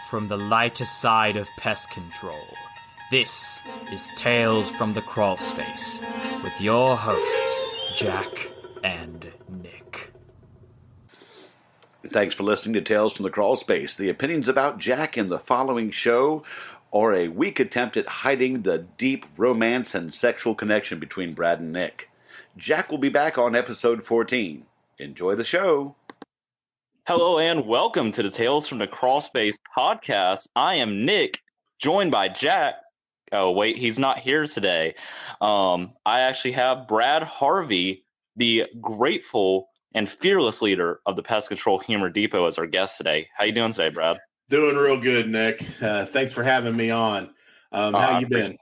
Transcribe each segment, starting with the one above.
from the lighter side of pest control. This is Tales from the Crawl Space with your hosts, Jack and Nick. Thanks for listening to Tales from the Crawl Space. The opinions about Jack in the following show are a weak attempt at hiding the deep romance and sexual connection between Brad and Nick. Jack will be back on episode 14. Enjoy the show. Hello and welcome to the Tales from the Crawl Space podcast. I am Nick, joined by Jack. Oh, wait, he's not here today. I actually have Brad Harvey, the grateful and fearless leader of the Pest Control Humor Depot, as our guest today. How you doing today, Brad? Doing real good, Nick. Thanks for having me on. How you been?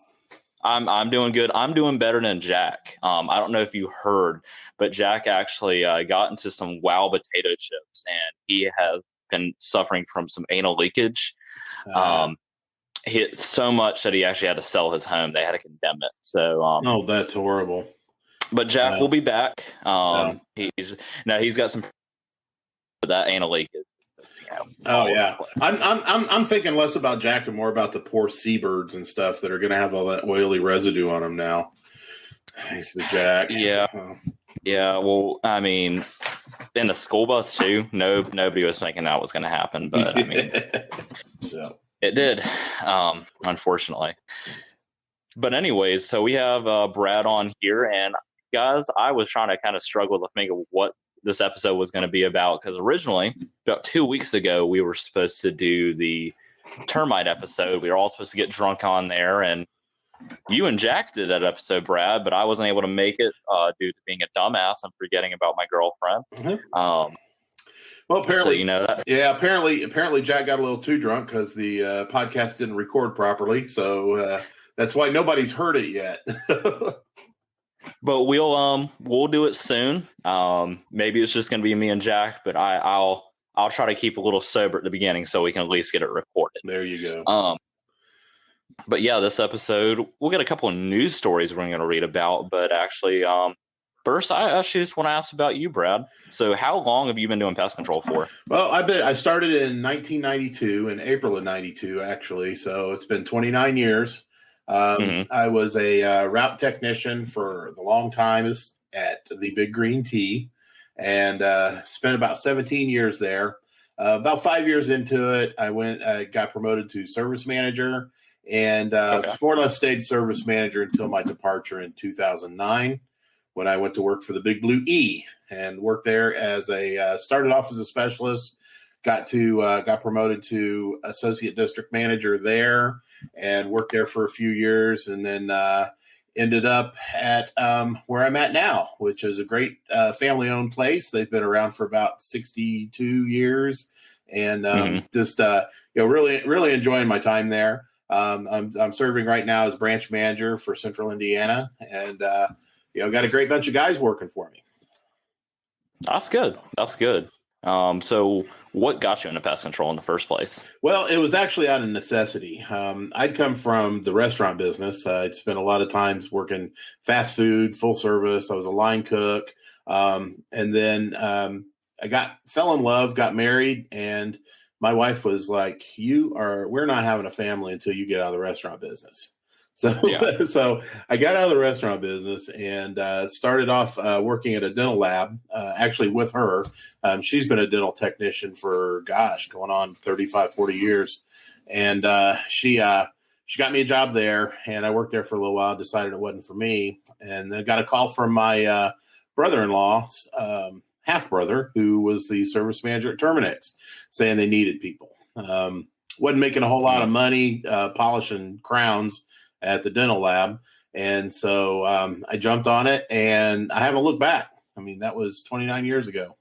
I'm doing good. I'm doing better than Jack. I don't know if you heard, but Jack actually got into some wow potato chips, and he has been suffering from some anal leakage. He hit so much that he actually had to sell his home. They had to condemn it. So, oh, that's horrible. But Jack will be back. He's got some for that anal leakage. Oh yeah, I'm thinking less about Jack and more about the poor seabirds and stuff that are going to have all that oily residue on them now. Thanks to Jack. Yeah, yeah. Well, I mean, in the school bus too. Nobody was thinking that was going to happen, but I mean, it did, unfortunately. But anyways, so we have Brad on here, and guys, I was trying to kind of struggle to think of what this episode was going to be about, because originally about 2 weeks ago we were supposed to do the termite episode. We were all supposed to get drunk on there, and you and Jack did that episode, Brad, but I wasn't able to make it due to being a dumbass and forgetting about my girlfriend. Well, apparently, so you know that. Yeah, apparently Jack got a little too drunk because the podcast didn't record properly, so that's why nobody's heard it yet. But we'll do it soon. Maybe it's just going to be me and Jack, but I'll try to keep a little sober at the beginning so we can at least get it recorded. There you go. But yeah, this episode we'll get a couple of news stories we're going to read about. But actually, first I actually just want to ask about you, Brad. So how long have you been doing pest control for? Well, I started in 1992, in April of '92, actually. So it's been 29 years. I was a route technician for the long time at the Big Green Tea, and spent about 17 years there. About 5 years into it, I got promoted to service manager, and more or less stayed service manager until my departure in 2009, when I went to work for the Big Blue E, and worked there as started off as a specialist. Got promoted to associate district manager there, and worked there for a few years, and then ended up at where I'm at now, which is a great family-owned place. They've been around for about 62 years, and really enjoying my time there. I'm serving right now as branch manager for Central Indiana, and got a great bunch of guys working for me. That's good. So what got you into pest control in the first place? Well, it was actually out of necessity. I'd come from the restaurant business. I'd spent a lot of times working fast food, full service. I was a line cook. And then I fell in love, got married, and my wife was like, we're not having a family until you get out of the restaurant business. So I got out of the restaurant business and started off working at a dental lab, actually with her. She's been a dental technician for, going on 35, 40 years. And she got me a job there, and I worked there for a little while, decided it wasn't for me. And then got a call from my brother-in-law, half-brother, who was the service manager at Terminix, saying they needed people. Wasn't making a whole lot of money polishing crowns at the dental lab. And so I jumped on it, and I haven't looked back. I mean, that was 29 years ago.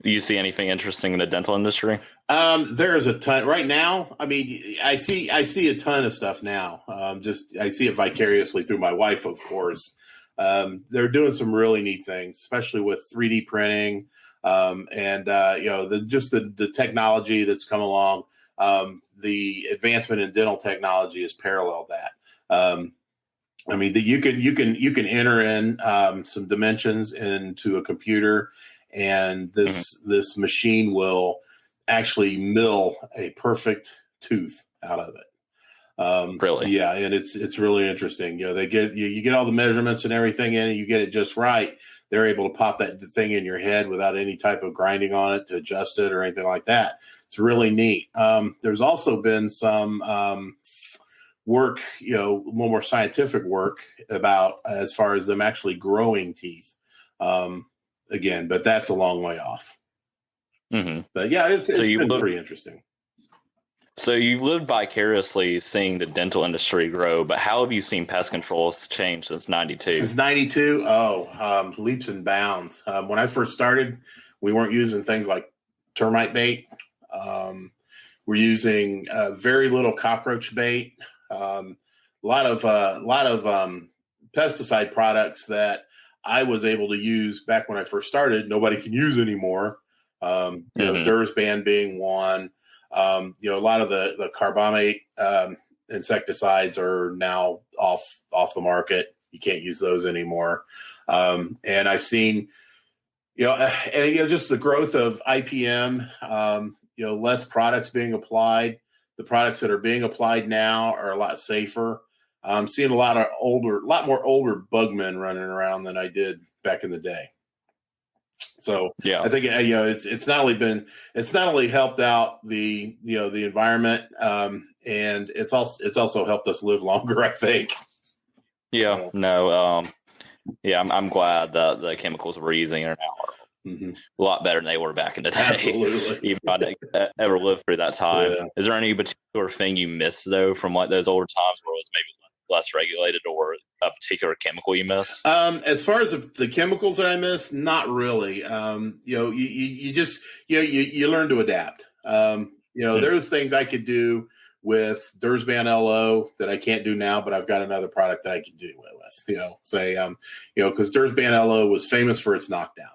Do you see anything interesting in the dental industry? There's a ton right now. I mean, I see a ton of stuff now. I see it vicariously through my wife, of course. They're doing some really neat things, especially with 3D printing, and the technology that's come along. The advancement in dental technology has paralleled that. I mean, you can enter in some dimensions into a computer, and this machine will actually mill a perfect tooth out of it. Really? Yeah, and it's really interesting. They get you get all the measurements and everything in, and you get it just right. They're able to pop that thing in your head without any type of grinding on it to adjust it or anything like that. It's really neat. There's also been some work, a little more scientific work about as far as them actually growing teeth. Again, but that's a long way off. Mm-hmm. But yeah, it's been pretty interesting. So you lived vicariously seeing the dental industry grow, but how have you seen pest control change since 92? Since 92? Leaps and bounds. When I first started, we weren't using things like termite bait. We're using very little cockroach bait. A lot of pesticide products that I was able to use back when I first started, nobody can use anymore. Dursban being one. A lot of the carbamate insecticides are now off the market. You can't use those anymore. And I've seen, just the growth of IPM. Less products being applied. The products that are being applied now are a lot safer. I'm seeing a lot more older bugmen running around than I did back in the day. So yeah, I think it's not only helped out the environment, and it's also helped us live longer, I think. Yeah, no, I'm glad that the chemicals we're using are now a lot better than they were back in the day. Absolutely. Even if I didn't ever lived through that time. Yeah. Is there any particular thing you miss though from like those older times where it was maybe less regulated, or a particular chemical you miss? As far as the chemicals that I miss, not really. You just learn to adapt. There's things I could do with Dursban LO that I can't do now, but I've got another product that I can do it with. Because Dursban LO was famous for its knockdown.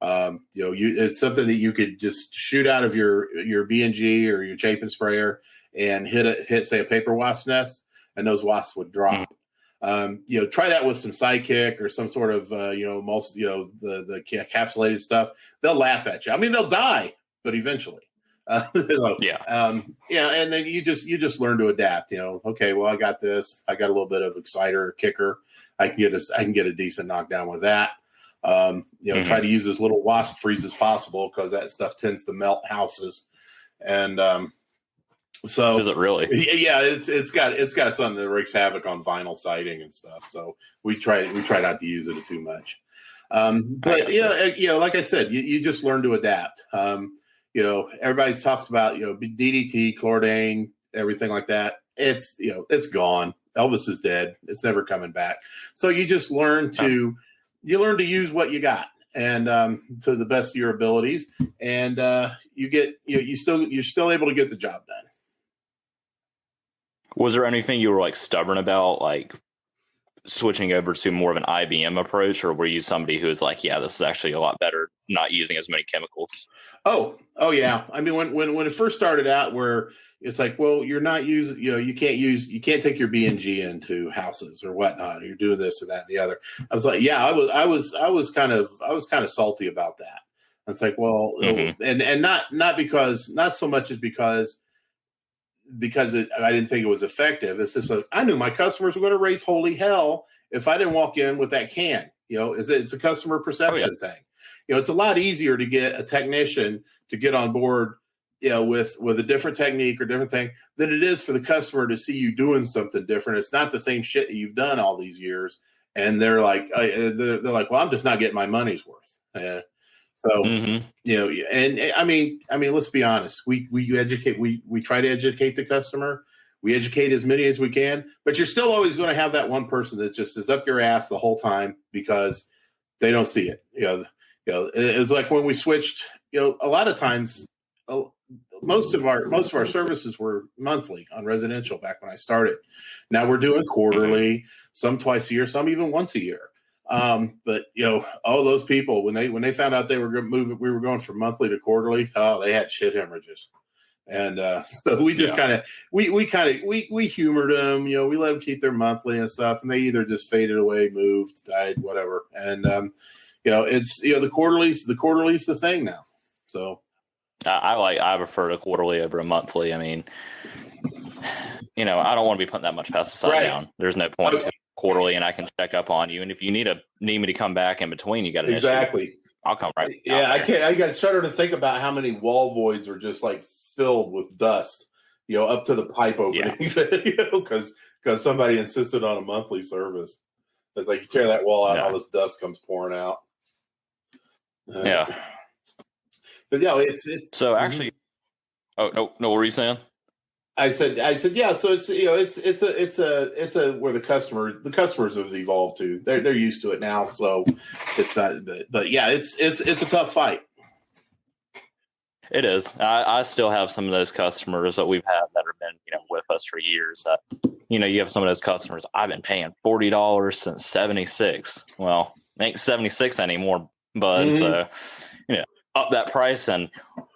It's something that you could just shoot out of your B&G or your chafing sprayer and hit say a paper wasp nest, and those wasps would drop. Try that with some Sidekick or some sort of the encapsulated stuff. They'll laugh at you. I mean, they'll die, but eventually. And then you just learn to adapt. Okay, well, I got this. I got a little bit of exciter kicker. I can get a decent knockdown with that. Try to use as little wasp freeze as possible because that stuff tends to melt houses. And so is it really? Yeah, it's got something that wreaks havoc on vinyl siding and stuff. So we try not to use it too much. But like I said, you just learn to adapt. Everybody talks about DDT, chlordane, everything like that. It's gone. Elvis is dead. It's never coming back. So you just learn to use what you got, and to the best of your abilities, and you're still able to get the job done. Was there anything you were like stubborn about, like switching over to more of an IBM approach, or were you somebody who was like, yeah, this is actually a lot better not using as many chemicals? Oh yeah. I mean, when it first started out, where it's like, well, you're not using, you can't take your B&G into houses or whatnot. You're doing this or that and the other. I was like, yeah, I was kind of salty about that. It's like, well, and not so much as because I didn't think it was effective. It's just like, I knew my customers were going to raise holy hell if I didn't walk in with that can. It's a customer perception thing. It's a lot easier to get a technician to get on board, with a different technique or different thing than it is for the customer to see you doing something different. It's not the same shit that you've done all these years, and they're like, well, I'm just not getting my money's worth. So, and I mean, let's be honest. We educate. We try to educate the customer. We educate as many as we can, but you're still always going to have that one person that just is up your ass the whole time because they don't see it. It's like when we switched. A lot of times, most of our services were monthly on residential back when I started. Now we're doing quarterly, some twice a year, some even once a year. But all those people when they found out they were going to move, we were going from monthly to quarterly. Oh, they had shit hemorrhages, and so we just we humored them. We let them keep their monthly and stuff, and they either just faded away, moved, died, whatever. And it's the quarterly's the thing now. So I prefer a quarterly over a monthly. I mean, I don't want to be putting that much pesticide down. There's no point to quarterly, and I can check up on you. And if you need me to come back in between, you got an issue, I'll come right. Yeah, I got started to think about how many wall voids are just like filled with dust, up to the pipe openings, because somebody insisted on a monthly service. It's like you tear that wall out, and all this dust comes pouring out. But it's so actually. Oh no, what were you saying? I said, yeah. So it's where the customers have evolved to. They're used to it now, so it's not. But yeah, it's a tough fight. It is. I still have some of those customers that we've had that have been with us for years. That you have some of those customers. I've been paying $40 since '76. Well, it ain't 76 anymore, but so up that price, and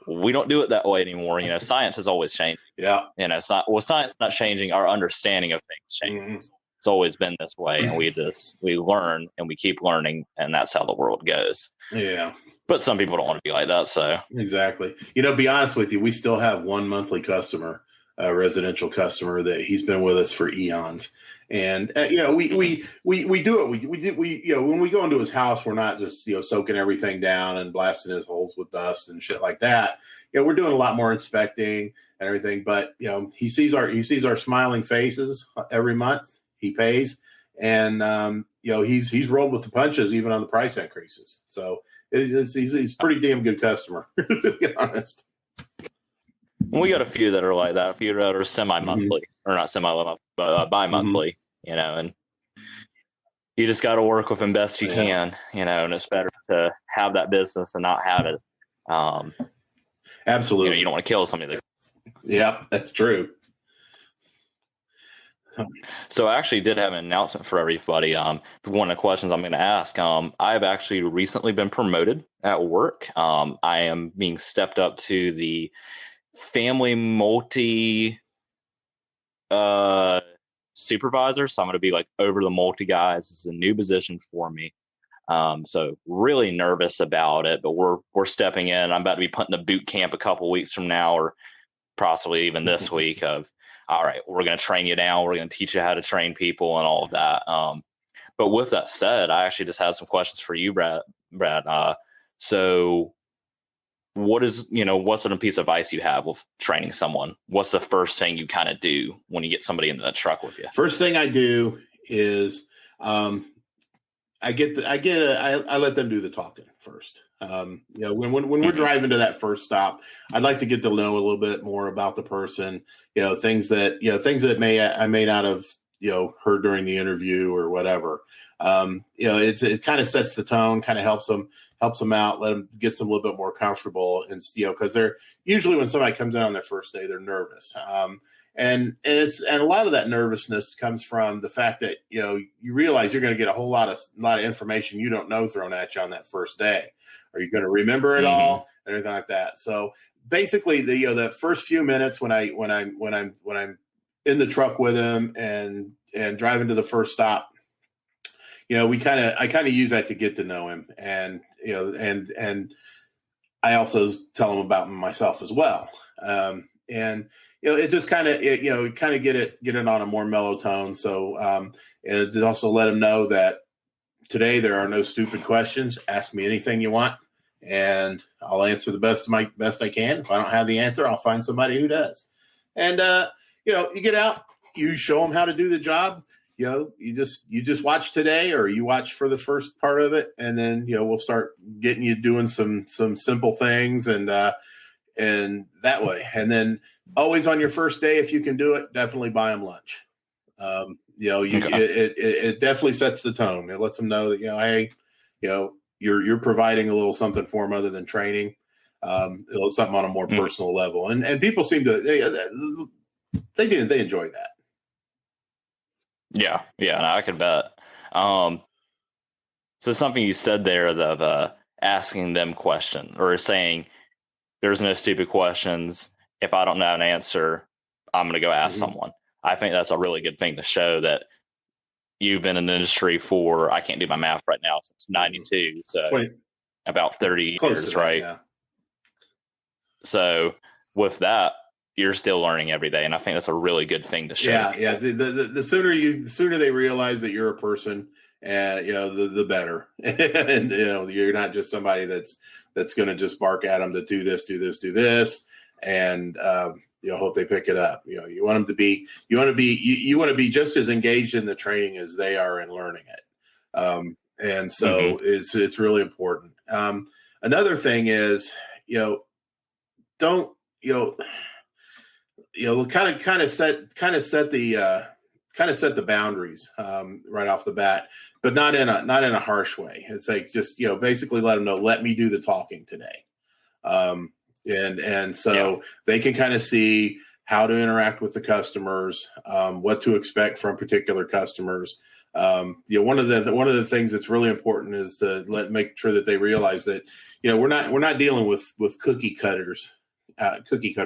we don't do it that way anymore. Science has always changed. Yeah. Science not changing. Our understanding of things changes. It's always been this way, and we learn and we keep learning, and that's how the world goes. Yeah. But some people don't want to be like that. So exactly. Be honest with you, we still have one monthly customer, a residential customer that he's been with us for eons. And we do it. We when we go into his house, we're not just soaking everything down and blasting his holes with dust and shit like that. We're doing a lot more inspecting and everything. But he sees our smiling faces every month. He pays, and he's rolled with the punches even on the price increases. So he's a pretty damn good customer, to be honest. We got a few that are like that, a few that are semi-monthly, or not semi-monthly, but bi-monthly, and you just got to work with them best you can, and it's better to have that business and not have it. Absolutely. You don't want to kill somebody. Yeah, that's true. So I actually did have an announcement for everybody. One of the questions I'm going to ask, I've actually recently been promoted at work. I am being stepped up to the family multi supervisor. So I'm going to be like over the multi guys. It's a new position for me. So really nervous about it, but we're stepping in. I'm about to be put in the boot camp a couple weeks from now, or possibly even this week of, all right, we're going to train you down. We're going to teach you how to train people and all of that. But with that said, I actually just had some questions for you, Brad. So what's a piece of advice you have with training someone? What's the first thing you kind of do when you get somebody into that truck with you? First thing I do is I let them do the talking first. When we're driving to that first stop, I'd like to get to know a little bit more about the person, things that I may not have, heard during the interview or whatever. It kind of sets the tone, kind of helps them out, let them get some a little bit more comfortable, and because they're usually, when somebody comes in on their first day, they're nervous. And a lot of that nervousness comes from the fact that you realize you're going to get a lot of information you don't know thrown at you on that first day. Are you going to remember it all and everything like that? So basically, the first few minutes when I'm in the truck with him and driving to the first stop, I kind of use that to get to know him, and I also tell him about myself as well. It just kind of get it on a more mellow tone. So, and it also let him know that today there are no stupid questions. Ask me anything you want, and I'll answer the best I can. If I don't have the answer, I'll find somebody who does. And you get out, you show them how to do the job. You just watch today, or you watch for the first part of it, and then we'll start getting you doing some simple things, and that way. And then always on your first day, if you can do it, definitely buy them lunch. It definitely sets the tone. It lets them know that hey, you're providing a little something for them other than training. Something on a more personal level, and people seem to they enjoy that. Yeah, I could bet. So something you said there of asking them questions, or saying there's no stupid questions. If I don't know an answer, I'm going to go ask someone. I think that's a really good thing to show that you've been in the industry for, I can't do my math right now, since 92. So about 30 years, right? Yeah. So with that, you're still learning every day, and I think that's a really good thing to show. Yeah. The sooner they realize that you're a person, and the better. And you're not just somebody that's going to just bark at them to do this, and hope they pick it up. You want them to be, you want to be just as engaged in the training as they are in learning it. And so it's really important. Another thing is, don't, kind of set the boundaries right off the bat, but not in a harsh way. It's like, just, basically let them know, let me do the talking today. And so they can kind of see how to interact with the customers, what to expect from particular customers. One of the things that's really important is to make sure that they realize that, we're not dealing with cookie cutter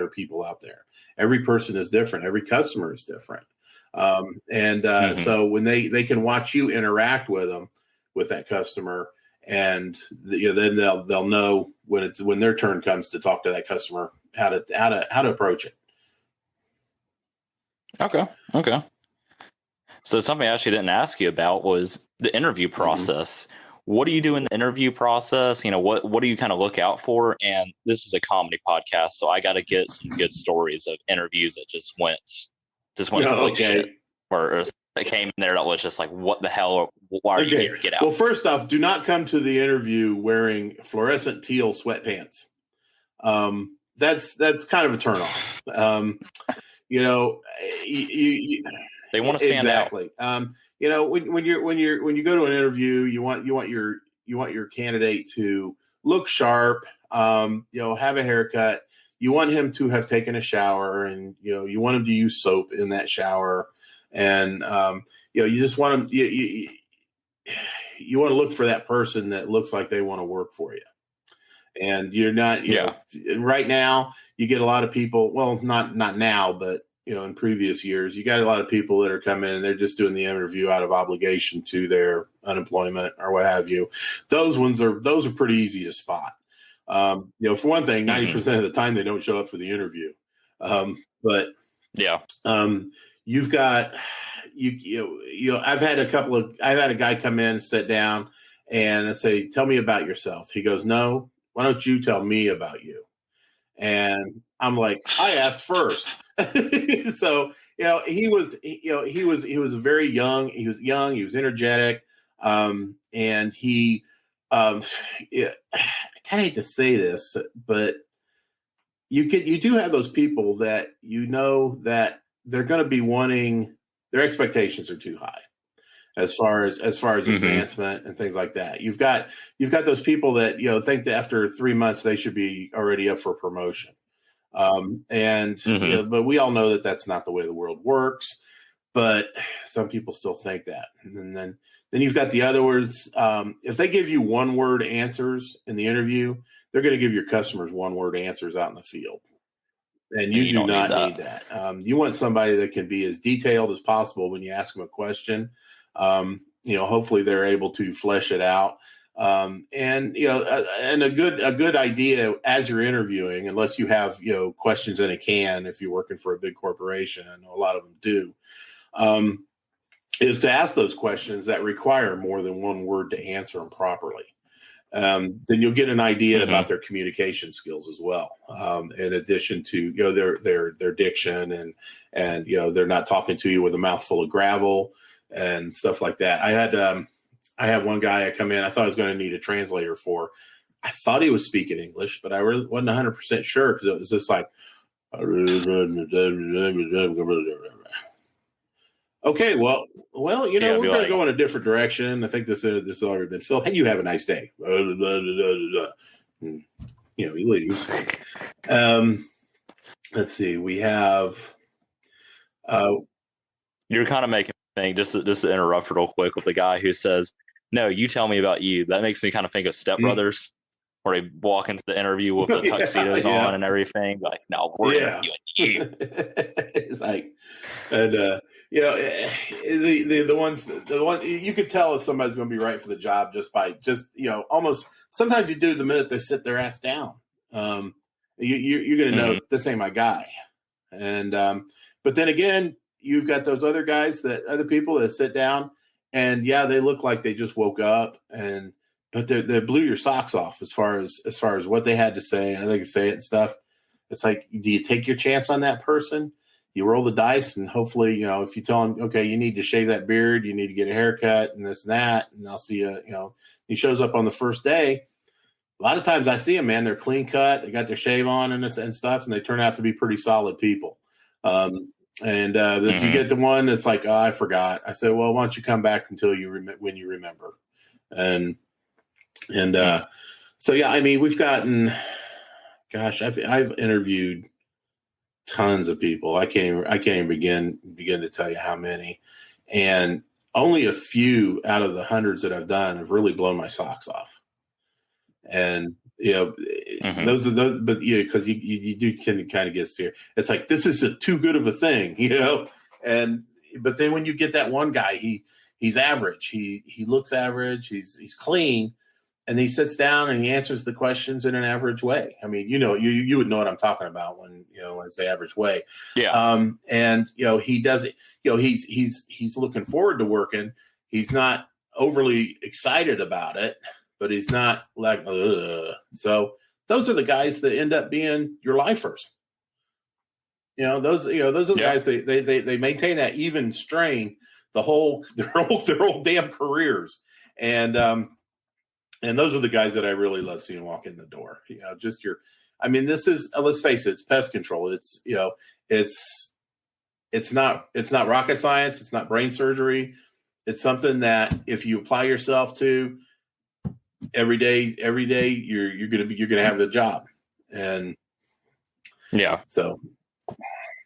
people out there. Every person is different. Every customer is different. So when they can watch you interact with that customer, and then they'll know when their turn comes to talk to that customer, how to approach it. Okay. So something I actually didn't ask you about was the interview process. What do you do in the interview process? What do you kind of look out for? And this is a comedy podcast, so I got to get some good stories of interviews that just went like shit, or that came in there that was just like, what the hell? Why are you here? Get out. Well, first off, do not come to the interview wearing fluorescent teal sweatpants. That's kind of a turnoff. They want to stand out. Exactly. When you go to an interview, you want your candidate to look sharp, have a haircut. You want him to have taken a shower, and you want him to use soap in that shower, and you just want him. You want to look for that person that looks like they want to work for you. And you're not, right now you get a lot of people, well, not now, but in previous years, you got a lot of people that are coming in and they're just doing the interview out of obligation to their unemployment or what have you. Those are pretty easy to spot. For one thing, 90% of the time they don't show up for the interview. You've got, I've had a guy come in, sit down, and I say, tell me about yourself. He goes, no, why don't you tell me about you? And I'm like, I asked first. So, he was very young. He was young. He was energetic. And he, I kind of hate to say this, but you do have those people that, that they're going to be wanting, their expectations are too high as far as advancement and things like that. You've got those people that, think that after 3 months they should be already up for promotion. But we all know that that's not the way the world works, but some people still think that. And then you've got the other words. If they give you one word answers in the interview, they're going to give your customers one word answers out in the field. And you do not need that. You want somebody that can be as detailed as possible when you ask them a question. Hopefully they're able to flesh it out. And a good idea as you're interviewing, unless you have, questions in a can, if you're working for a big corporation, I know a lot of them do, is to ask those questions that require more than one word to answer them properly. Then you'll get an idea about their communication skills as well. In addition to, their diction and, they're not talking to you with a mouthful of gravel and stuff like that. I had one guy come in. I thought I was going to need a translator for. I thought he was speaking English, but I really wasn't 100% sure, because it was just like, okay, well, we're going to go in a different direction. I think this has already been filled. Hey, you have a nice day. He leaves. Let's see. We have. You're kind of making me think. Just to interrupt real quick with the guy who says, "No, you tell me about you." That makes me kind of think of Step Brothers, where they walk into the interview with the tuxedos on and everything. Like, no, we're interviewing you. It's like, and the ones you could tell if somebody's going to be right for the job just by almost, sometimes you do the minute they sit their ass down. you're going to know this ain't my guy. And but then again, you've got those other people that sit down and they look like they just woke up, but they blew your socks off as far as what they had to say. I think say it and stuff. It's like, do you take your chance on that person? You roll the dice, and hopefully, if you tell him, okay, you need to shave that beard, you need to get a haircut, and this and that, and I'll see you. He shows up on the first day. A lot of times I see them, man, they're clean cut, they got their shave on and stuff, and they turn out to be pretty solid people. You get the one that's like, oh, I forgot. I said, well, why don't you come back until when you remember? So yeah, I mean, we've gotten, gosh, I've interviewed tons of people. I can't even begin to tell you how many, and only a few out of the hundreds that I've done have really blown my socks off. And those are those, but because you do kind of get scared. It's like, this is too good of a thing, but then when you get that one guy, he's average, he looks average, he's clean, and he sits down and he answers the questions in an average way. I mean, you would know what I'm talking about when I say average way. Yeah. He does it. He's looking forward to working. He's not overly excited about it, but he's not like, ugh. So those are the guys that end up being your lifers. Those are the guys they maintain that even strain their whole damn careers. And those are the guys that I really love seeing walk in the door. This is, let's face it, it's pest control. It's not rocket science. It's not brain surgery. It's something that if you apply yourself to every day, you're gonna have the job. And so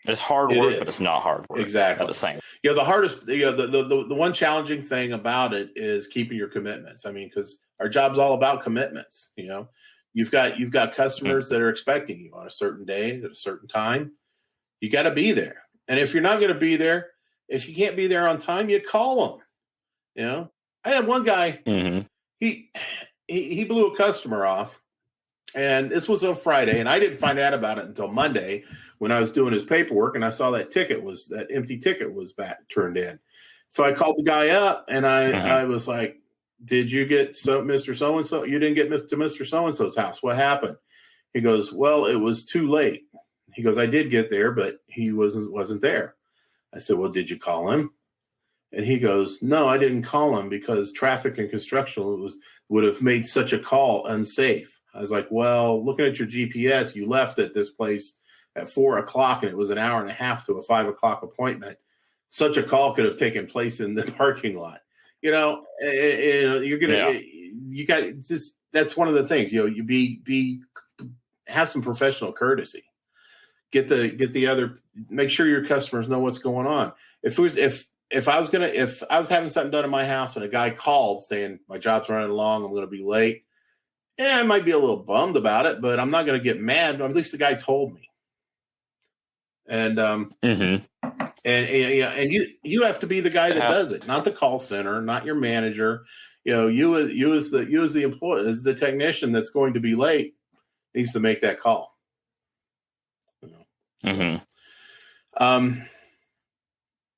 it's hard work, but it's not hard work. Exactly. At the same. The hardest, the one challenging thing about it is keeping your commitments. I mean, because our job's all about commitments. You've got customers that are expecting you on a certain day at a certain time. You got to be there. And if you're not going to be there, if you can't be there on time, you call them. I had one guy. He blew a customer off. And this was on Friday, and I didn't find out about it until Monday when I was doing his paperwork, and I saw that empty ticket was back turned in. So I called the guy up, and I was like, "Did you get Mr. So-and-so? You didn't get to Mr. So-and-so's house. What happened?" He goes, "Well, it was too late." He goes, "I did get there, but he wasn't there." I said, "Well, did you call him?" And he goes, "No, I didn't call him because traffic and construction would have made such a call unsafe." I was like, "Well, looking at your GPS, you left at this place at 4:00 and it was an hour and a half to a 5:00 appointment. Such a call could have taken place in the parking lot." That's one of the things, you have some professional courtesy. Make sure your customers know what's going on. If I was having something done in my house and a guy called saying my job's running along, I'm going to be late. I might be a little bummed about it, but I'm not going to get mad. At least the guy told me. And you have to be the guy that does it, not the call center, not your manager. You as the employee, as the technician that's going to be late, needs to make that call.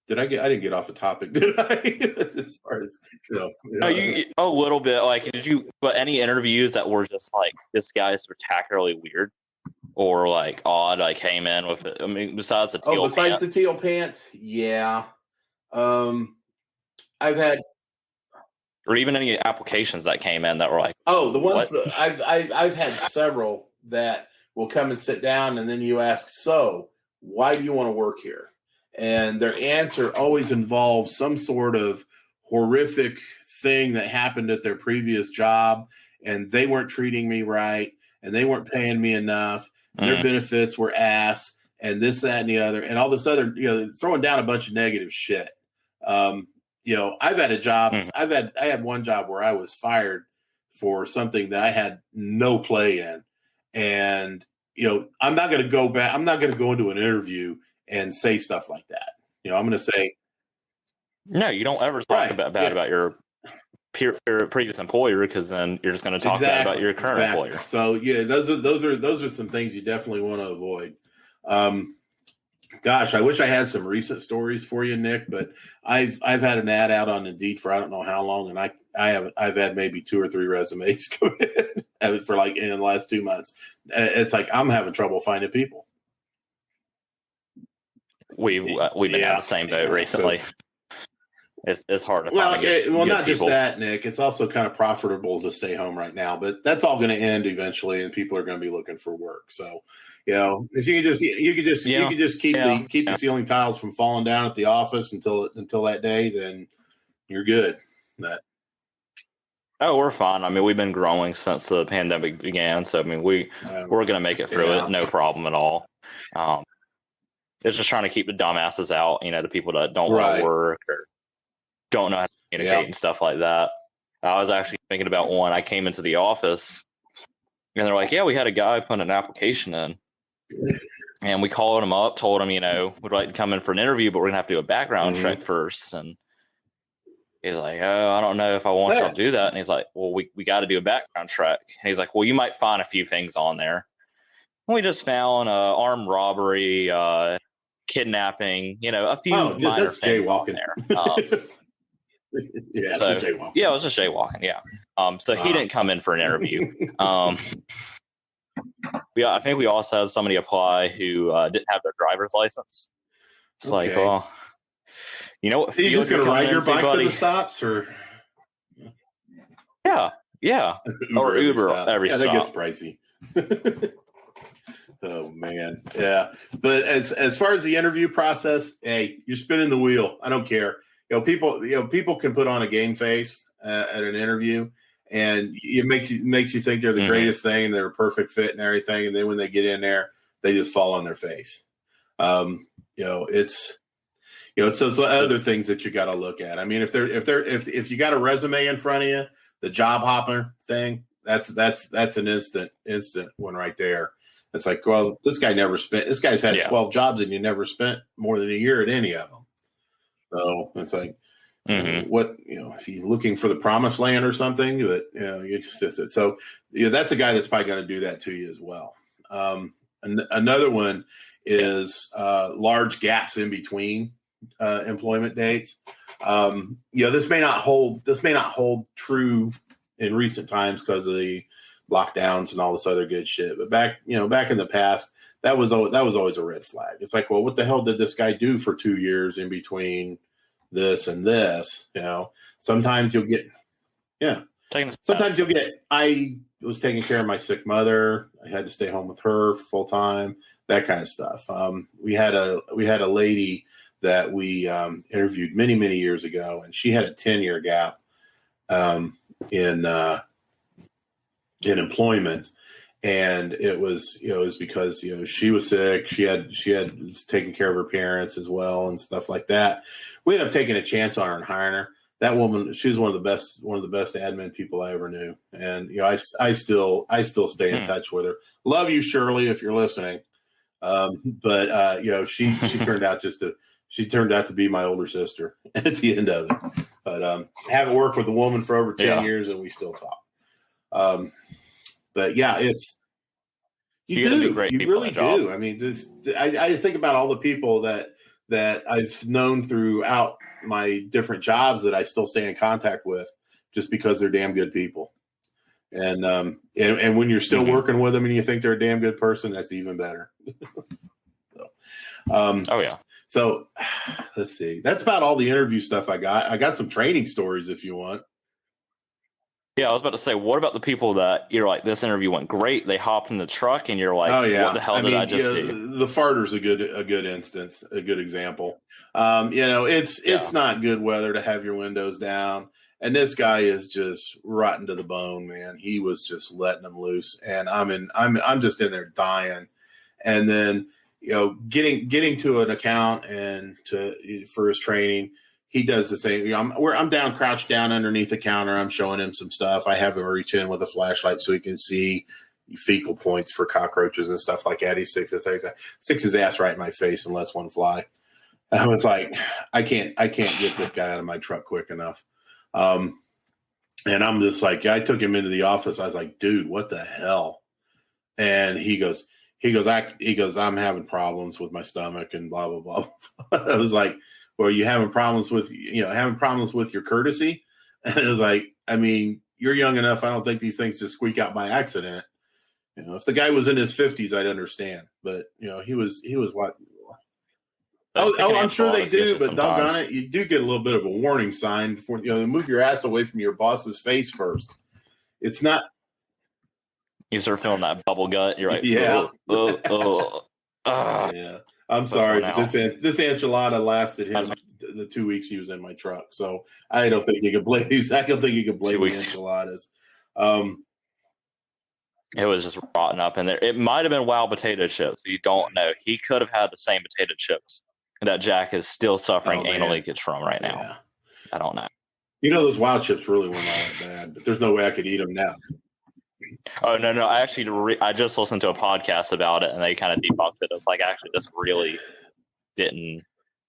I didn't get off the topic, did I? As far as No, a little bit. Like, but any interviews that were just like, this guy is spectacularly weird or like odd, like came in with it? I mean, besides the teal pants, yeah. I've had, or even any applications that came in that were like, the ones that I've had several that will come and sit down, and then you ask, "So, why do you want to work here?" And their answer always involves some sort of horrific thing that happened at their previous job, and they weren't treating me right, and they weren't paying me enough. Their benefits were ass, and this, that, and the other, and all this other, throwing down a bunch of negative shit. I've had a job. I had one job where I was fired for something that I had no play in, and I'm not going to go back. I'm not going to go into an interview and say stuff like that. I'm going to say, no, you don't ever talk about your previous employer, because then you're just going to talk bad about your current employer. So yeah, those are some things you definitely want to avoid. Gosh, I wish I had some recent stories for you, Nick, but I've had an ad out on Indeed for I don't know how long, and I've had maybe 2 or 3 resumes come in for like in the last 2 months. It's like I'm having trouble finding people. We've been on the same boat recently. It's hard to find not just that, Nick. It's also kind of profitable to stay home right now, but that's all going to end eventually, and people are going to be looking for work. So, if you could just keep the ceiling tiles from falling down at the office until that day, then you're good. We're fine. I mean, we've been growing since the pandemic began, so I mean, we're going to make it through it, no problem at all. It's just trying to keep the dumbasses out, the people that don't want to work or don't know how to communicate and stuff like that. I was actually thinking about one. I came into the office and they're like, yeah, we had a guy put an application in, and we called him up, told him, we'd like to come in for an interview, but we're gonna have to do a background check first. And he's like, oh, I don't know if I want y'all to do that. And he's like, well, we got to do a background check. And he's like, well, you might find a few things on there. And we just found armed robbery, kidnapping, a few minor things on there. Yeah, it was just jaywalking. Yeah. So he didn't come in for an interview. I think we also had somebody apply who didn't have their driver's license. It's like, well, you know what? Are you just going to ride your bike to the stops, or? Yeah. Or Uber every stop. That gets pricey. Oh man, yeah. But as far as the interview process, hey, you're spinning the wheel. I don't care. People can put on a game face at an interview, and it makes you think they're the greatest thing, they're a perfect fit and everything, and then when they get in there, they just fall on their face. It's other things that you got to look at. I mean, if you got a resume in front of you, the job hopper thing, that's an instant one right there. It's like, well, this guy's had 12 jobs and you never spent more than a year at any of them. So it's like, what, is he looking for the promised land or something? But, so that's a guy that's probably going to do that to you as well. Another one is large gaps in between employment dates. This may not hold true in recent times because of the lockdowns and all this other good shit. But back in the past, that was always a red flag. It's like, well, what the hell did this guy do for 2 years in between this and this? Sometimes you'll get, I was taking care of my sick mother. I had to stay home with her full time, that kind of stuff. We had a lady that we interviewed many, many years ago, and she had a 10-year gap in employment, and it was because she was sick. She had taken care of her parents as well and stuff like that. We ended up taking a chance on her and hiring her. That woman, she was one of the best admin people I ever knew, and I still stay in touch with her. Love you, Shirley, if you're listening. But she turned out to be my older sister at the end of it. But haven't worked with a woman for over 10 years, and we still talk. But yeah, you really do. I mean, I think about all the people that I've known throughout my different jobs that I still stay in contact with just because they're damn good people. And when you're still working with them and you think they're a damn good person, that's even better. So let's see. That's about all the interview stuff I got. I got some training stories if you want. Yeah, I was about to say, what about the people that you're like, this interview went great, they hopped in the truck, and you're like, what the hell did I just do? The farter's a good instance, a good example. It's not good weather to have your windows down, and this guy is just rotten to the bone, man. He was just letting them loose, and I'm just in there dying, and then getting to an account and for his training. He does the same. I'm down, crouched down underneath the counter. I'm showing him some stuff. I have him reach in with a flashlight so he can see fecal points for cockroaches and stuff like that. He sticks his ass right in my face and lets one fly. I was like, I can't get this guy out of my truck quick enough. And I'm just like, I took him into the office. I was like, dude, what the hell? And he goes, I'm having problems with my stomach and blah, blah, blah. I was like, well, you having problems with your courtesy? And it was like, I mean, you're young enough. I don't think these things just squeak out by accident. If the guy was in his 50s, I'd understand. But, he was what? Oh, I'm sure they do, but doggone it, you do get a little bit of a warning sign before, move your ass away from your boss's face first. It's not. You start feeling that bubble gut. You're like, yeah. Yeah. I'm sorry, but this enchilada lasted him the 2 weeks he was in my truck. So I don't think you can blame the enchiladas. It was just rotten up in there. It might have been wild potato chips. You don't know. He could have had the same potato chips that Jack is still suffering anal leakage from right now. Yeah. I don't know. Those wild chips really weren't all that bad, but there's no way I could eat them now. Oh, no. I just listened to a podcast about it, and they kind of debunked it. It's like, actually, this really didn't.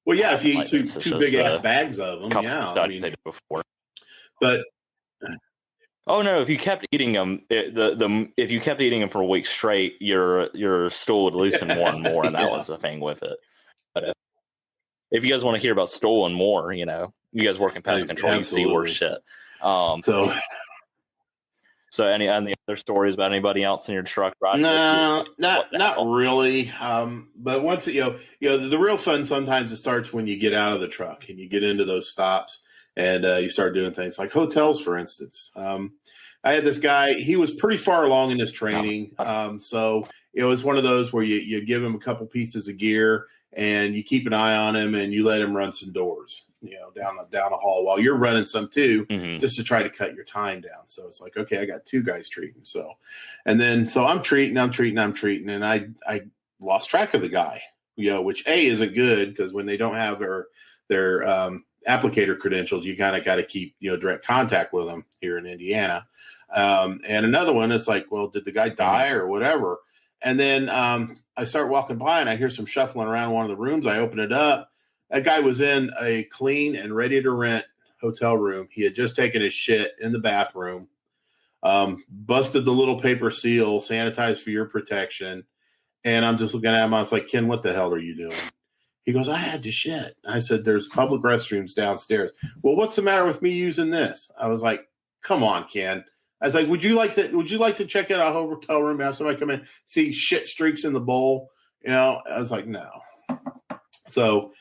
Well, yeah, if you eat two big-ass bags of them, yeah. I mean, before. But... Oh no! If you kept eating them, if you kept eating them for a week straight, your stool would loosen more and more, and that was the thing with it. But if you guys want to hear about stool and more, you guys work in pest control, you see worse shit. So any other stories about anybody else in your truck? No, not really. But once the real fun sometimes it starts when you get out of the truck and you get into those stops. And you start doing things like hotels, for instance. I had this guy, he was pretty far along in his training. So it was one of those where you give him a couple pieces of gear and you keep an eye on him and you let him run some doors, down the hall while you're running some too, just to try to cut your time down. So it's like, okay, I got two guys treating. So I'm treating, and I lost track of the guy, which isn't good because when they don't have their applicator credentials, you kind of got to keep direct contact with them here in Indiana. And another one, it's like, well, did the guy die or whatever? And then I start walking by and I hear some shuffling around one of the rooms. I open it up. That guy was in a clean and ready to rent hotel room. He had just taken his shit in the bathroom, busted the little paper seal, sanitized for your protection. And I'm just looking at him. I was like, Ken, what the hell are you doing? He goes, I had to shit. I said, there's public restrooms downstairs. Well, what's the matter with me using this? I was like, come on, Ken. I was like, would you like to check out a hotel room, have somebody come in, see shit streaks in the bowl? I was like, no. So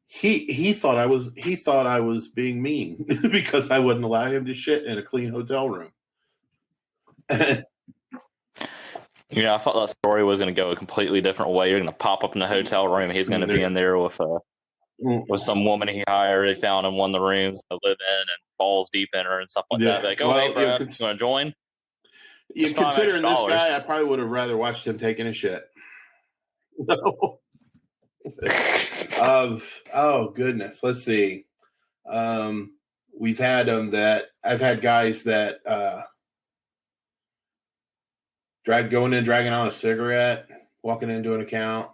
he thought I was being mean because I wouldn't allow him to shit in a clean hotel room. I thought that story was going to go a completely different way. You're going to pop up in the hotel room. He's going to be in there with some woman he hired. They found him one of the rooms to live in and balls deep in her and stuff like that. Like, hey, bro, you want to join? Considering this guy, I probably would have rather watched him taking a shit. Oh goodness, let's see. We've had I've had guys that dragging on a cigarette, walking into an account.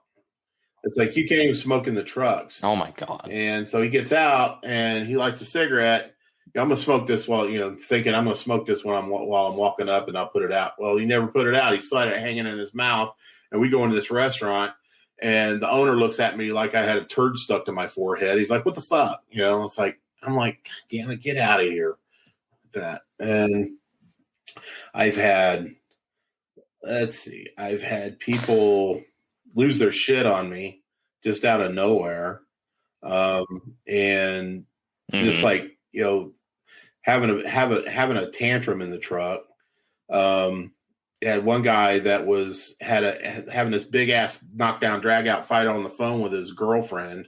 It's like you can't even smoke in the trucks. Oh my God. And so he gets out and he lights a cigarette. I'm gonna smoke this thinking I'm gonna smoke this while I'm walking up and I'll put it out. Well, he never put it out. He still had it hanging in his mouth. And we go into this restaurant and the owner looks at me like I had a turd stuck to my forehead. He's like, what the fuck? It's like, I'm like, God damn it, get out of here. That. And I've had people lose their shit on me just out of nowhere. And just like, having a tantrum in the truck. Had one guy that was having this big ass knockdown drag out fight on the phone with his girlfriend,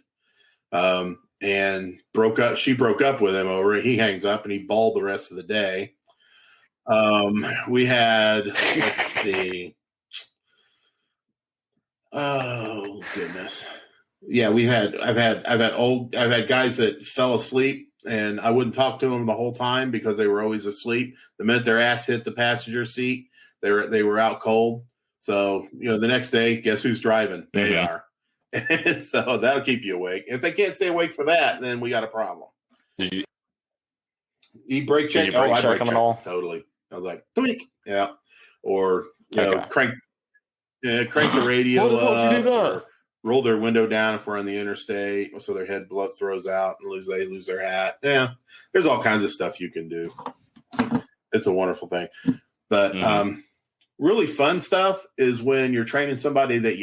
and broke up. She broke up with him over it. He hangs up and he bawled the rest of the day. We had, let's see. Oh goodness. Yeah, I've had guys that fell asleep and I wouldn't talk to them the whole time because they were always asleep. The minute their ass hit the passenger seat, they were out cold. So, the next day, guess who's driving? They are. And so that'll keep you awake. If they can't stay awake for that, then we got a problem. brake check? Did you brake check them at all? Totally. I was like, tweak. Yeah. Or, crank the radio up, or roll their window down if we're on the interstate, so their head blood throws out and they lose their hat. Yeah, there's all kinds of stuff you can do. It's a wonderful thing. But really fun stuff is when you're training somebody that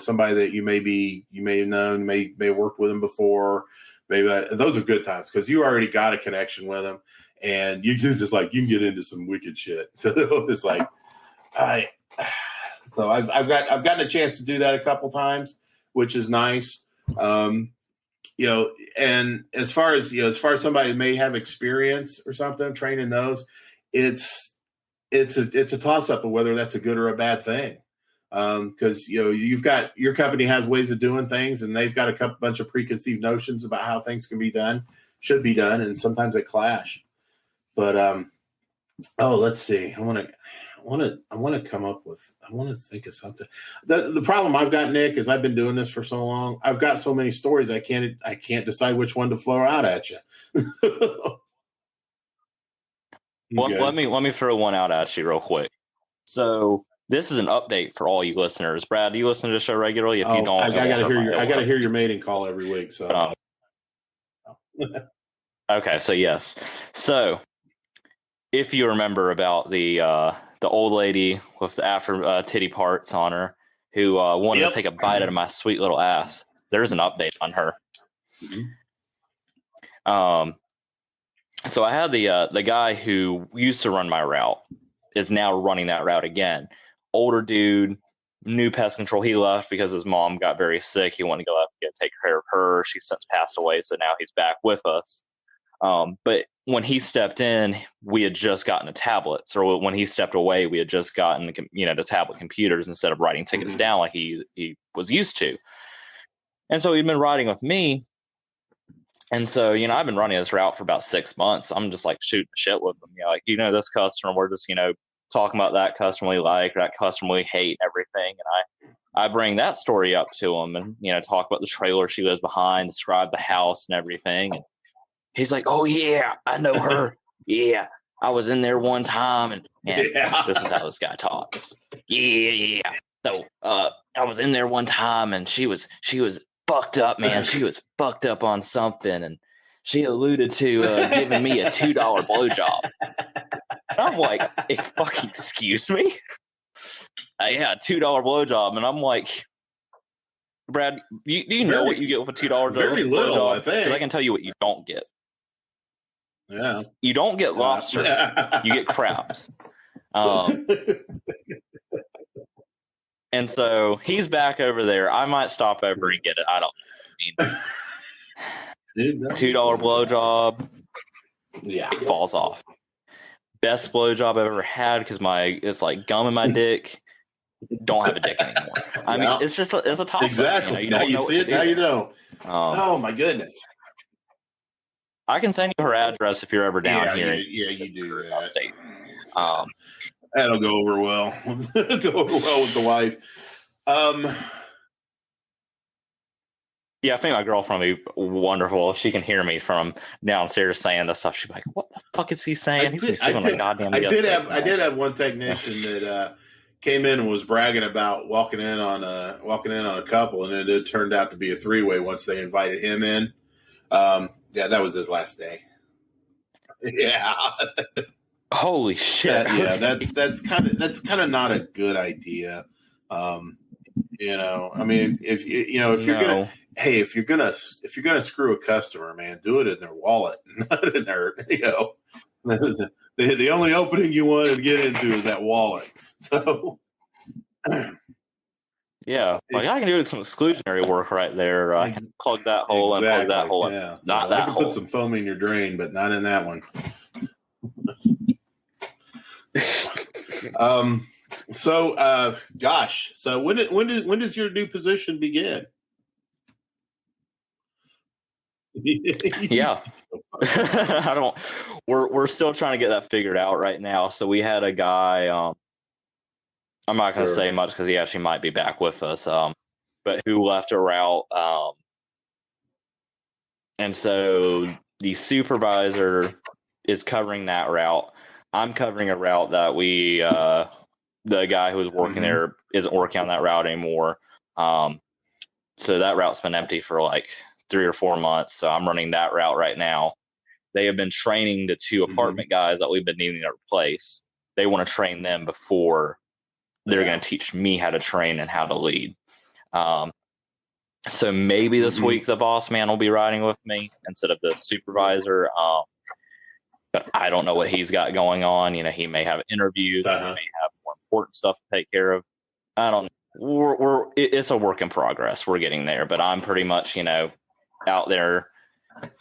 somebody that you may have known, may have worked with them before. Maybe those are good times because you already got a connection with them, and you can get into some wicked shit. So it's like, so I've gotten a chance to do that a couple times, which is nice. And as far as somebody may have experience or something training those, it's a toss up of whether that's a good or a bad thing. Because you've got, your company has ways of doing things, and they've got a bunch of preconceived notions about how things can be done, should be done, and sometimes they clash. But let's see. I want to think of something. The problem I've got, Nick, is I've been doing this for so long. I've got so many stories I can't decide which one to flow out at you. Well, let me throw one out at you real quick. So this is an update for all you listeners. Brad, do you listen to the show regularly? If you don't, I gotta hear your mating call every week. So okay, so yes. So if you remember about the old lady with the after titty parts on her who wanted to take a bite out of my sweet little ass, there's an update on her. So I had the guy who used to run my route is now running that route again. Older dude, new pest control. He left because his mom got very sick. He wanted to go up and take care of her. She's since passed away, so now he's back with us. But when he stepped in, we had just gotten a tablet. So when he stepped away, we had just gotten the tablet computers instead of writing tickets down like he was used to. And so he'd been riding with me. And so, I've been running this route for about 6 months. I'm just like shooting shit with them. This customer, we're just, talking about that customer we like, or that customer we hate, and everything. And I bring that story up to him and, talk about the trailer she lives behind, describe the house and everything. And he's like, oh, yeah, I know her. Yeah, I was in there one time. And this is how this guy talks. Yeah. So I was in there one time, and she was fucked up, man. She was fucked up on something, and she alluded to giving me a $2 blowjob. And I'm like, hey, fucking excuse me? Yeah, $2 blowjob. And I'm like, Brad, do you know what you get with a $2 blowjob? Very little, I think. Because I can tell you what you don't get. Yeah. You don't get lobster. You get crabs. And so he's back over there. I might stop over and get it. I don't know. $2 blowjob. Yeah. It falls off. Best blowjob I've ever had because it's like gum in my dick. Don't have a dick anymore. I mean, it's a toss. Exactly. Now you see it. Now you know. Oh my goodness. I can send you her address if you're ever down here. Yeah, you do that. Update. That'll go over well. Go over well with the wife. Yeah, I think my girlfriend would be wonderful if she can hear me from downstairs saying this stuff. She'd be like, "What the fuck is he saying?" I did have one technician that came in and was bragging about walking in on a couple, and it turned out to be a three-way once they invited him in. Yeah, that was his last day. Yeah. Holy shit! That's kind of not a good idea. I mean, if you're gonna screw a customer, man, do it in their wallet, not in their the only opening you want to get into is that wallet. So yeah, like I can do some exclusionary work right there. I can plug that hole and plug that hole. Yeah. Not so that I can hole. Put some foam in your drain, but not in that one. So when does your new position begin? Yeah. We're still trying to get that figured out right now. So we had a guy, I'm not going to say much because he actually might be back with us, but who left a route. And so the supervisor is covering that route. I'm covering a route that the guy who was working there isn't working on that route anymore. So that route's been empty for like 3 or 4 months. So I'm running that route right now. They have been training the 2 apartment guys that we've been needing to replace. They want to train them before they're going to teach me how to train and how to lead. So maybe this week the boss man will be riding with me instead of the supervisor. But I don't know what he's got going on. You know, he may have interviews. He may have more important stuff to take care of. I don't know. It's a work in progress. We're getting there, but I'm pretty much, you know, out there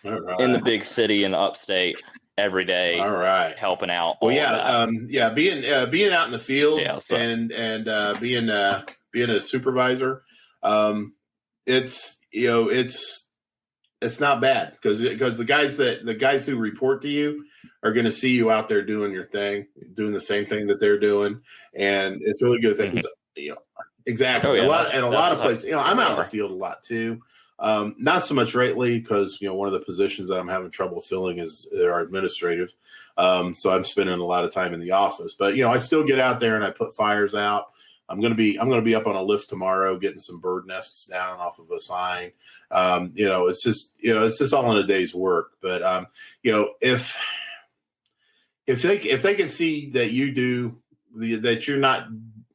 in the big city in the upstate every day. All right, helping out. Well, being out in the field and being a supervisor, it's not bad because the guys who report to you are going to see you out there doing your thing, doing the same thing that they're doing, and it's a really good thing. Exactly. A lot of places. You know, I'm out in the field a lot too. Not so much lately because, you know, one of the positions that I'm having trouble filling is our administrative. So I'm spending a lot of time in the office, but, you know, I still get out there and I put fires out. I'm going to be up on a lift tomorrow, getting some bird nests down off of a sign. You know, it's just all in a day's work. But, you know, if they can see that that you're not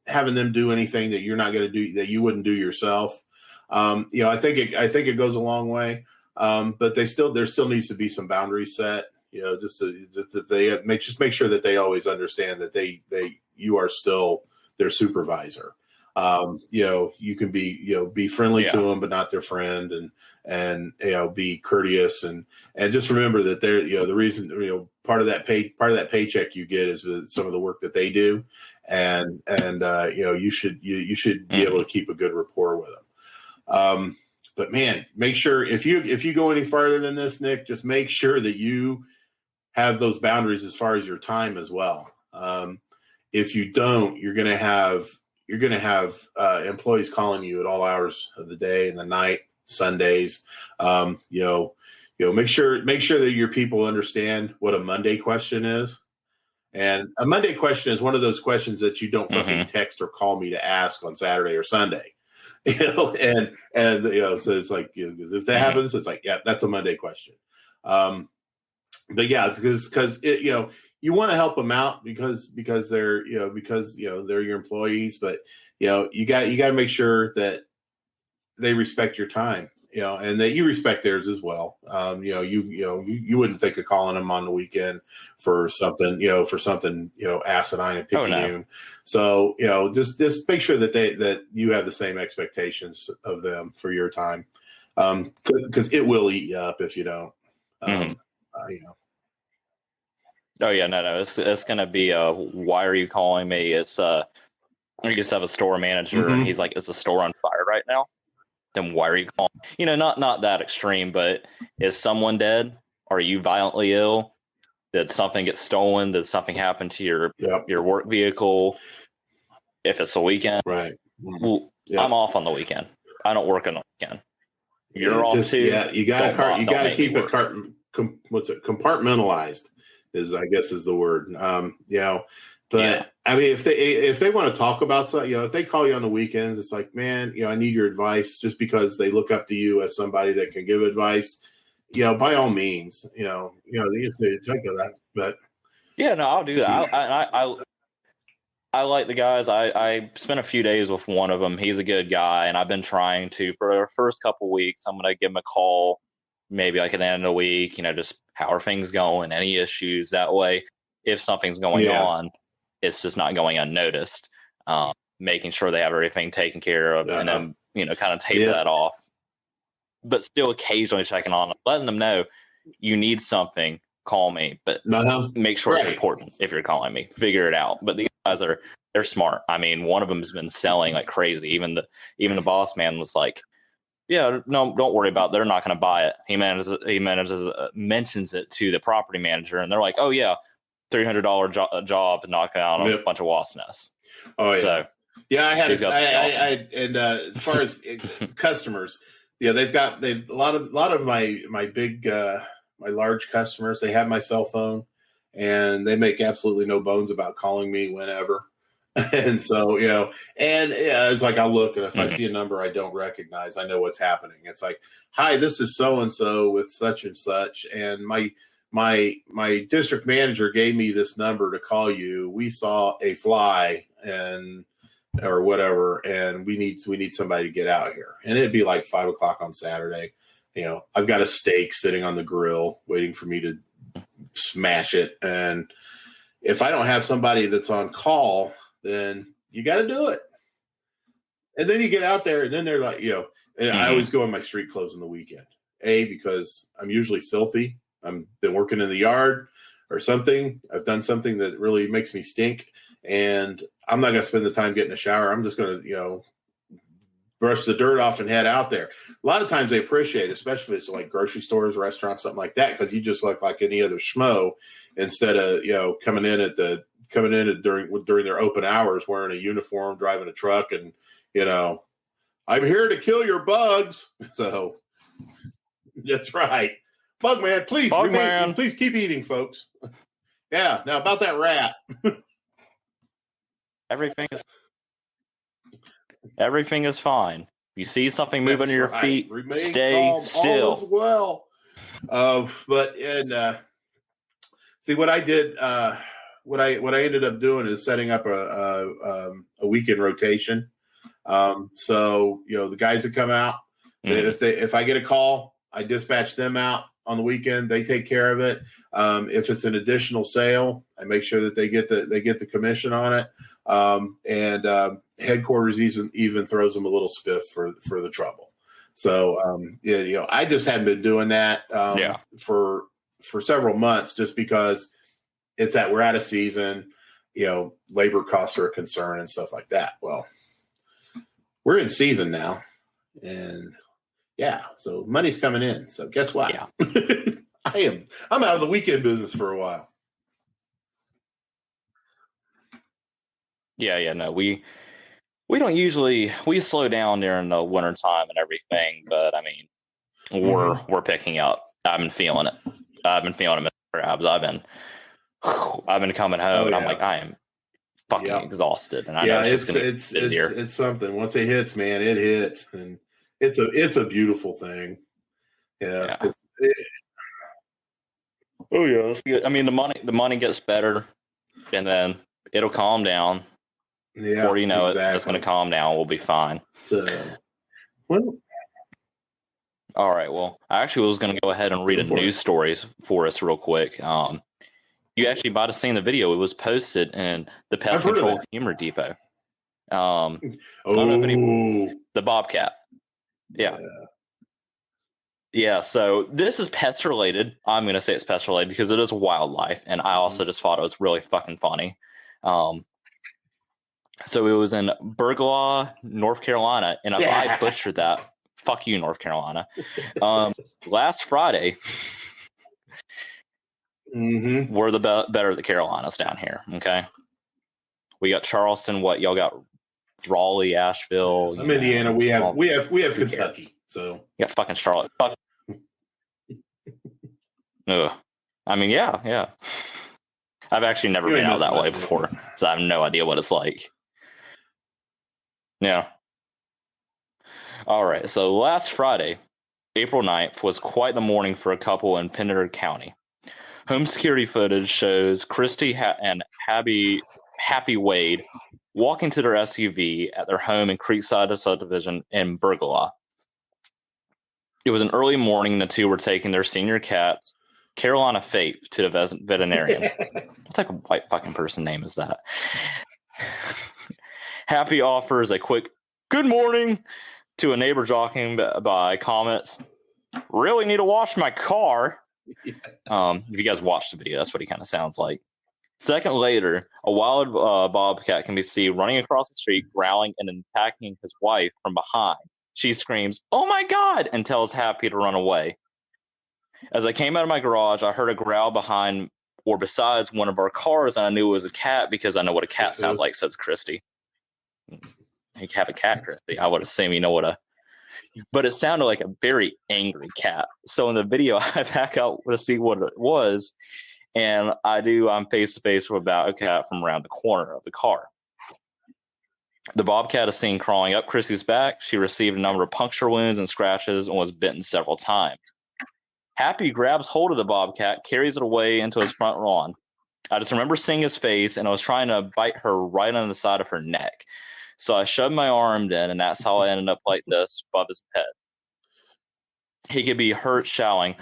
having them do anything that you're not going to do, that you wouldn't do yourself, you know, I think it goes a long way. But there still needs to be some boundaries set, you know, just that they make sure that they always understand that you are still their supervisor. You know, you can be friendly to them, but not their friend, and you know, be courteous and just remember that they're, you know, the reason, you know, part of that paycheck you get is with some of the work that they do, and you know, you should be able to keep a good rapport with them. But man, make sure if you go any farther than this, Nick, just make sure that you have those boundaries as far as your time as well. If you don't, you're going to have employees calling you at all hours of the day and the night, Sundays. You know, make sure that your people understand what a Monday question is. And a Monday question is one of those questions that you don't fucking text or call me to ask on Saturday or Sunday. You know, and you know, so it's like, you know, if that happens, it's like, yeah, that's a Monday question. But yeah, because it, you know, you want to help them out because they're, you know, they're your employees, but you know, you got to make sure that they respect your time, you know, and that you respect theirs as well. You know, you wouldn't think of calling them on the weekend for something, you know, asinine and picayune. So, you know, just make sure that you have the same expectations of them for your time. Cause it will eat you up if you don't, you know. Oh yeah, no. It's gonna be why are you calling me? It's you just have a store manager and he's like, is the store on fire right now? Then why are you calling? You know, not that extreme, but is someone dead? Are you violently ill? Did something get stolen? Did something happen to your work vehicle? If it's a weekend, right? Well, I'm off on the weekend. I don't work on the weekend. You're off too. Yeah, you got to keep it compartmentalized. I guess is the word. You know, but I mean, if they want to talk about something, you know, if they call you on the weekends, it's like, man, you know, I need your advice, just because they look up to you as somebody that can give advice. You know, by all means, you know, you take that. But yeah, no, I'll do that. I like the guys. I spent a few days with one of them. He's a good guy, and I've been trying to for the first couple of weeks. I'm gonna give him a call. Maybe like at the end of the week, you know, just how are things going, any issues. That way, if something's going on, it's just not going unnoticed. Making sure they have everything taken care of, and then, you know, kind of tape that off. But still occasionally checking on them, letting them know you need something, call me, but make sure it's important. If you're calling me, figure it out. But these guys they're smart. I mean, one of them has been selling like crazy. Even the boss man was like, yeah, no, don't worry about it. They're not going to buy it. He mentions it to the property manager, and they're like, oh yeah, $300 job knocking out a bunch of wasp nests. Oh yeah. So, yeah, I had as far as customers, yeah, they've a lot of my big large customers, they have my cell phone, and they make absolutely no bones about calling me whenever. And so, and it's like I'll look, and if I see a number I don't recognize, I know what's happening. It's like, hi, this is so and so with such and such, and my district manager gave me this number to call you. We saw a fly or whatever, and we need somebody to get out here. And it'd be like 5 o'clock on Saturday. I've got a steak sitting on the grill waiting for me to smash it. And if I don't have somebody that's on call, then you got to do it. And then you get out there, and then they're like, and I always go in my street clothes on the weekend. Because I'm usually filthy. I've been working in the yard or something. I've done something that really makes me stink, and I'm not going to spend the time getting a shower. I'm just going to, brush the dirt off and head out there. A lot of times they appreciate it, especially if it's like grocery stores, restaurants, something like that, because you just look like any other schmo instead of, coming in during their open hours wearing a uniform, driving a truck, and, I'm here to kill your bugs. So that's right. Bug man, please, please keep eating, folks. Yeah. Now about that rat. Everything is fine. If you see something move under your feet, stay calm. Still. All is well. See what I did. What I ended up doing is setting up a weekend rotation. So the guys that come out, if I get a call, I dispatch them out on the weekend. They take care of it. If it's an additional sale, I make sure that they get the commission on it. And headquarters even throws them a little spiff for the trouble. So I just hadn't been doing that for several months, just because we're out of season. Labor costs are a concern and stuff like that. Well, we're in season now, and so money's coming in. So guess what? Yeah. I'm out of the weekend business for a while. Yeah, no, we don't usually, we slow down during the winter time and everything, but I mean, we're picking up. I've been feeling it. I've been feeling it, Mr. Krabs. I've been coming home, and I'm like, I am fucking exhausted, and I know it's going to be busier. It's something. Once it hits, man, it hits, and it's a beautiful thing. Yeah. Oh yeah, that's good. I mean, the money gets better, and then it'll calm down. Yeah, before you know it, it's going to calm down. We'll be fine. All right. Well, I actually was going to go ahead and read a news story for us real quick. You actually might have seen the video. It was posted in the Pest Control Humor Depot. I don't know if the Bobcat. Yeah. So this is pest related. I'm going to say it's pest related because it is wildlife, and I also just thought it was really fucking funny. So it was in Burglaw, North Carolina, and if I butchered that, fuck you, North Carolina. Last Friday, we're the better of the Carolinas down here. Okay, we got Charleston. What y'all got? Raleigh, Asheville. I'm Indiana. We have Kentucky. So yeah, fucking Charlotte. Fuck. Ugh. I mean, yeah. I've actually never been out that way before, so I have no idea what it's like. Yeah. All right. So last Friday, April 9th, was quite the morning for a couple in Pender County. Home security footage shows Christy and Happy Wade walking to their SUV at their home in Creekside subdivision in Burglaw. It was an early morning. The two were taking their senior cat, Carolina Faith, to the veterinarian. What type of white fucking person name is that? Happy offers a quick "good morning" to a neighbor jogging by comments, "Really need to wash my car." If you guys watched the video, that's what he kind of sounds like. Second later, a wild bobcat can be seen running across the street, growling and attacking his wife from behind. She screams, "Oh my God!" and tells Happy to run away. As I came out of my garage, I heard a growl behind or besides one of our cars, and I knew it was a cat because I know what a cat sounds like, says Christy. You have a cat, Christy. I would assume you know what but it sounded like a very angry cat. So in the video, I back out to see what it was, and I'm face to face with about a cat from around the corner of the car. The bobcat is seen crawling up Chrissy's back. She received a number of puncture wounds and scratches and was bitten several times. Happy grabs hold of the bobcat, carries it away into his front lawn. I just remember seeing his face, and I was trying to bite her right on the side of her neck. So I shoved my arm in, and that's how I ended up like this above his head. He could be heard shouting,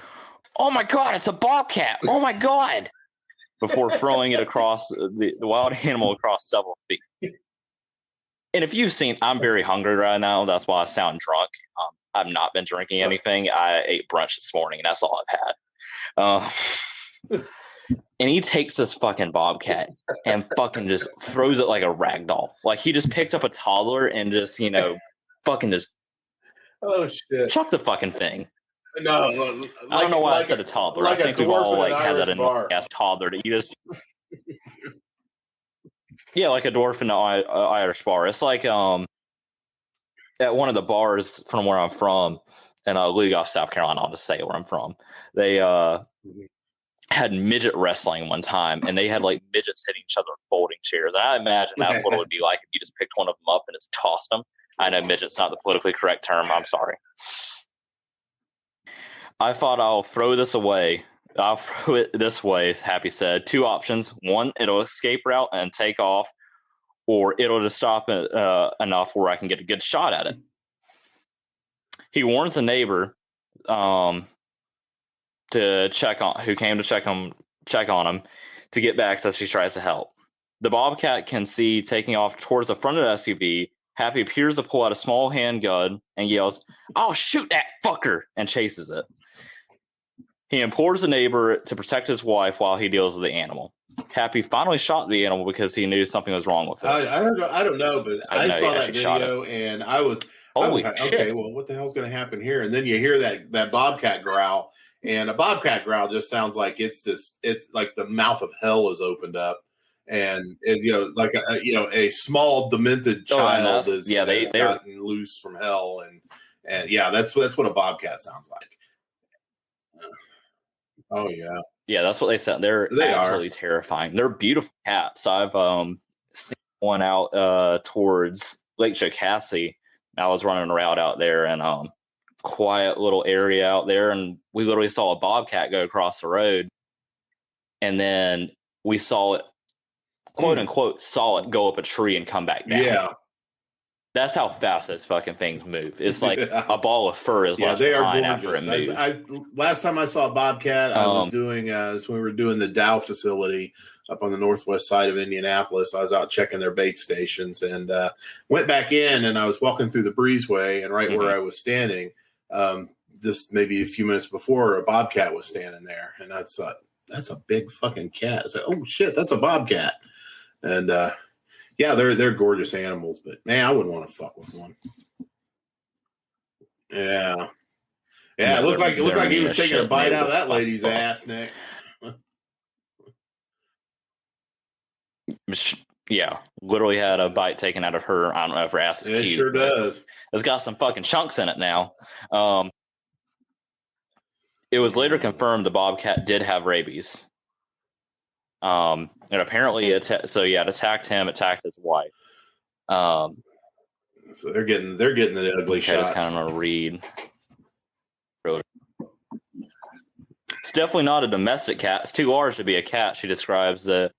"Oh my God, it's a bobcat! Oh my God!" before throwing it across the wild animal across several feet. And if you've seen, I'm very hungry right now. That's why I sound drunk. I've not been drinking anything. I ate brunch this morning, and that's all I've had. And he takes this fucking bobcat and fucking just throws it like a rag doll. Like he just picked up a toddler and just, fucking just chuck the fucking thing. No, I don't know why I said a toddler. I think we've all had that in as toddler that you just like a dwarf in the Irish bar. It's like at one of the bars from where I'm from in Leagoff, South Carolina. I'll just say where I'm from. They had midget wrestling one time, and they had like midgets hitting each other with folding chairs. And I imagine that's what it would be like if you just picked one of them up and just tossed them. I know midget's not the politically correct term. I'm sorry. I thought I'll throw this away. I'll throw it this way, Happy said. 2 options. 1, it'll escape route and take off, or it'll just stop enough where I can get a good shot at it. He warns a neighbor to who came to check on him to get back as she tries to help. The bobcat can see taking off towards the front of the SUV. Happy appears to pull out a small handgun and yells, "I'll shoot that fucker," and chases it. He implores the neighbor to protect his wife while he deals with the animal. Happy finally shot the animal because he knew something was wrong with it. I don't know, but I saw that video and I was like, okay, well, what the hell's going to happen here? And then you hear that bobcat growl, and a bobcat growl just sounds like it's like the mouth of hell is opened up, and like a small demented child has gotten loose from hell, and that's what a bobcat sounds like. Oh yeah. Yeah, that's what they said. They absolutely terrifying. They're beautiful cats. I've seen one out towards Lake Jocassee. I was running around out there and quiet little area out there, and we literally saw a bobcat go across the road, and then we saw it, quote unquote, saw it go up a tree and come back down. Yeah. That's how fast those fucking things move. It's like a ball of fur is left behind after it moves. Last time I saw a bobcat, I was doing when we were doing the Dow facility up on the northwest side of Indianapolis. I was out checking their bait stations and went back in, and I was walking through the breezeway, and right where I was standing, just maybe a few minutes before, a bobcat was standing there, and I thought, that's a big fucking cat. I said, oh shit, that's a bobcat. And yeah, they're gorgeous animals, but man, I wouldn't want to fuck with one. Yeah, it looked like he was taking a bite out of that lady's ass, Nick. Yeah, literally had a bite taken out of her. I don't know if her ass is cute. It sure does. It's got some fucking chunks in it now. It was later confirmed the bobcat did have rabies. And apparently it attacked him, attacked his wife. So they're getting the ugly shots. Just kind of a read. It's definitely not a domestic cat. It's too large to be a cat. She describes the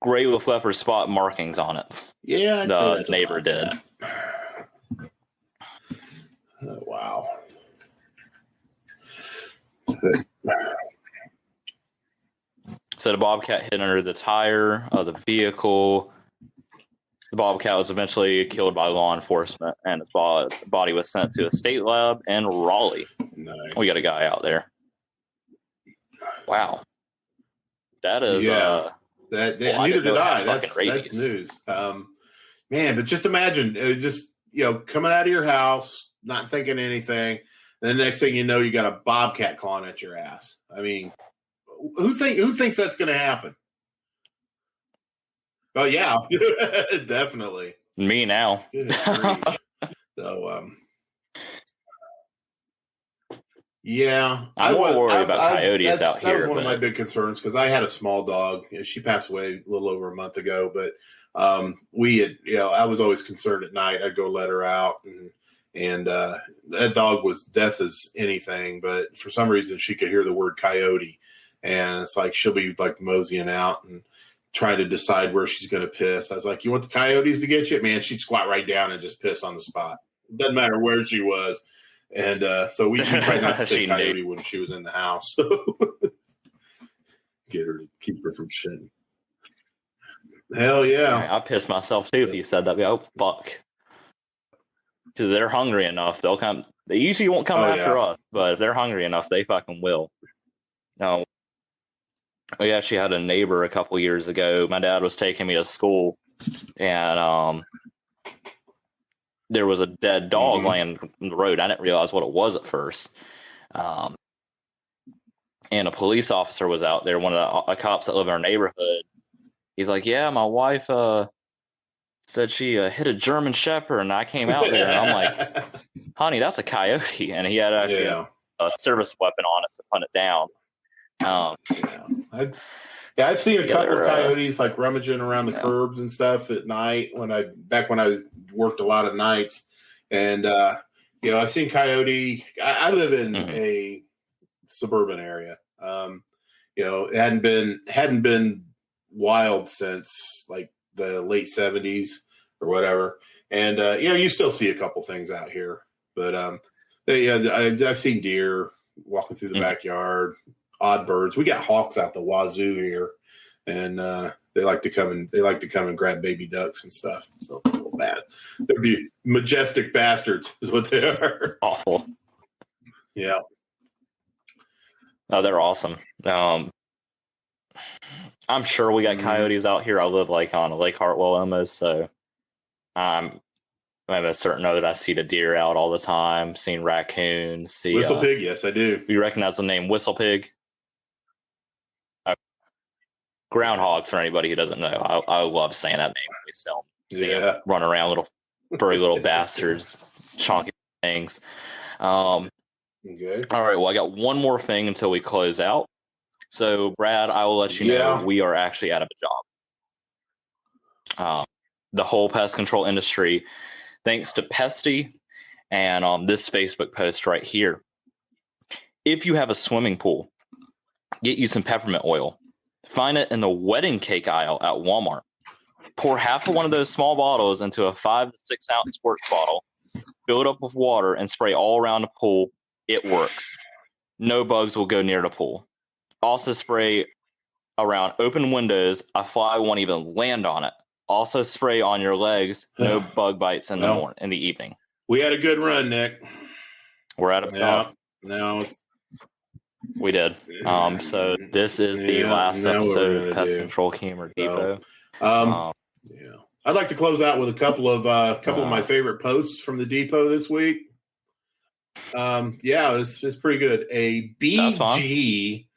gray with leopard spot markings on it. Yeah, the neighbor did. Oh, wow. So the bobcat hit under the tire of the vehicle. The bobcat was eventually killed by law enforcement, and its body was sent to a state lab in Raleigh. Nice. We got a guy out there. Wow. That is... neither did I. That's news. Man, but just imagine, coming out of your house, not thinking anything, and the next thing you know, you got a bobcat clawing at your ass. I mean... Who thinks that's going to happen? Oh yeah, definitely. Me now. So Yeah, I'm more worried about coyotes out here. That was one of my big concerns because I had a small dog. She passed away a little over a month ago, but we had, I was always concerned at night. I'd go let her out, and that dog was deaf as anything, but for some reason she could hear the word coyote, and it's like she'll be like moseying out and trying to decide where she's going to piss. I was like, "You want the coyotes to get you?" Man, she'd squat right down and just piss on the spot. Doesn't matter where she was. And so we tried not to say coyote when she was in the house. Get her to keep her from shitting. Hell yeah. I piss myself too if you said that. Oh, fuck. Because they're hungry enough. They'll come. They usually won't come after us, but if they're hungry enough, they fucking will. No. We actually had a neighbor a couple years ago. My dad was taking me to school, and there was a dead dog laying on the road. I didn't realize what it was at first. And a police officer was out there, one of the cops that live in our neighborhood. He's like, yeah, my wife said she hit a German Shepherd, and I came out there, and I'm like, honey, that's a coyote. And he had actually a service weapon on it to hunt it down. I've seen a couple of coyotes like rummaging around the curbs and stuff at night when I worked a lot of nights, and I've seen coyote. I live in a suburban area. It hadn't been wild since like the late 70s or whatever, and you still see a couple things out here, but I've seen deer walking through the backyard. Odd birds. We got hawks out the wazoo here, and they like to come and grab baby ducks and stuff. So it's a little bad. They'd be majestic bastards, is what they are. Awful. Yeah. Oh, they're awesome. I'm sure we got coyotes out here. I live like on Lake Hartwell almost, so I'm a certain know that I see the deer out all the time. Seen raccoons. Whistle pig, yes, I do. You recognize the name Whistle Pig? Groundhogs, for anybody who doesn't know. I love saying that name when we see them run around, little furry little bastards, chonky things. Okay. All right, well, I got one more thing until we close out. So, Brad, I will let you know we are actually out of a job. The whole pest control industry, thanks to Pesty and this Facebook post right here. If you have a swimming pool, get you some peppermint oil. Find it in the wedding cake aisle at Walmart. Pour half of one of those small bottles into a 5 to 6 ounce sports bottle. Fill it up with water and spray all around the pool. It works. No bugs will go near the pool. Also spray around open windows. A fly won't even land on it. Also spray on your legs. No bug bites in the evening. We had a good run, Nick. We're out of job. No, it's. We did. So this is the last episode of Pest Control Humor Depot. I'd like to close out with a couple of my favorite posts from the depot this week. It's pretty good. A BG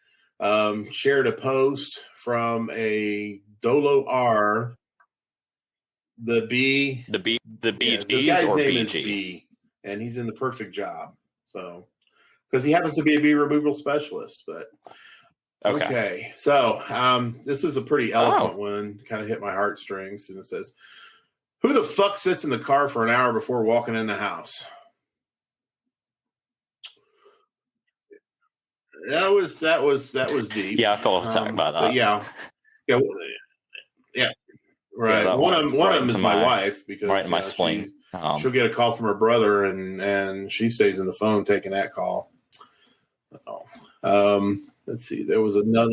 shared a post from a Dolo R. The BGs the guy's or name BG? is B, and he's in the perfect job. So. Because he happens to be a bee removal specialist, but okay. So this is a pretty eloquent one. Kind of hit my heartstrings, and it says, "Who the fuck sits in the car for an hour before walking in the house?" That was deep. Yeah, I felt attacked by that. But yeah, right. Yeah, one of them is my wife because right in my spleen. She'll get a call from her brother, and she stays in the phone taking that call. Let's see. There was another.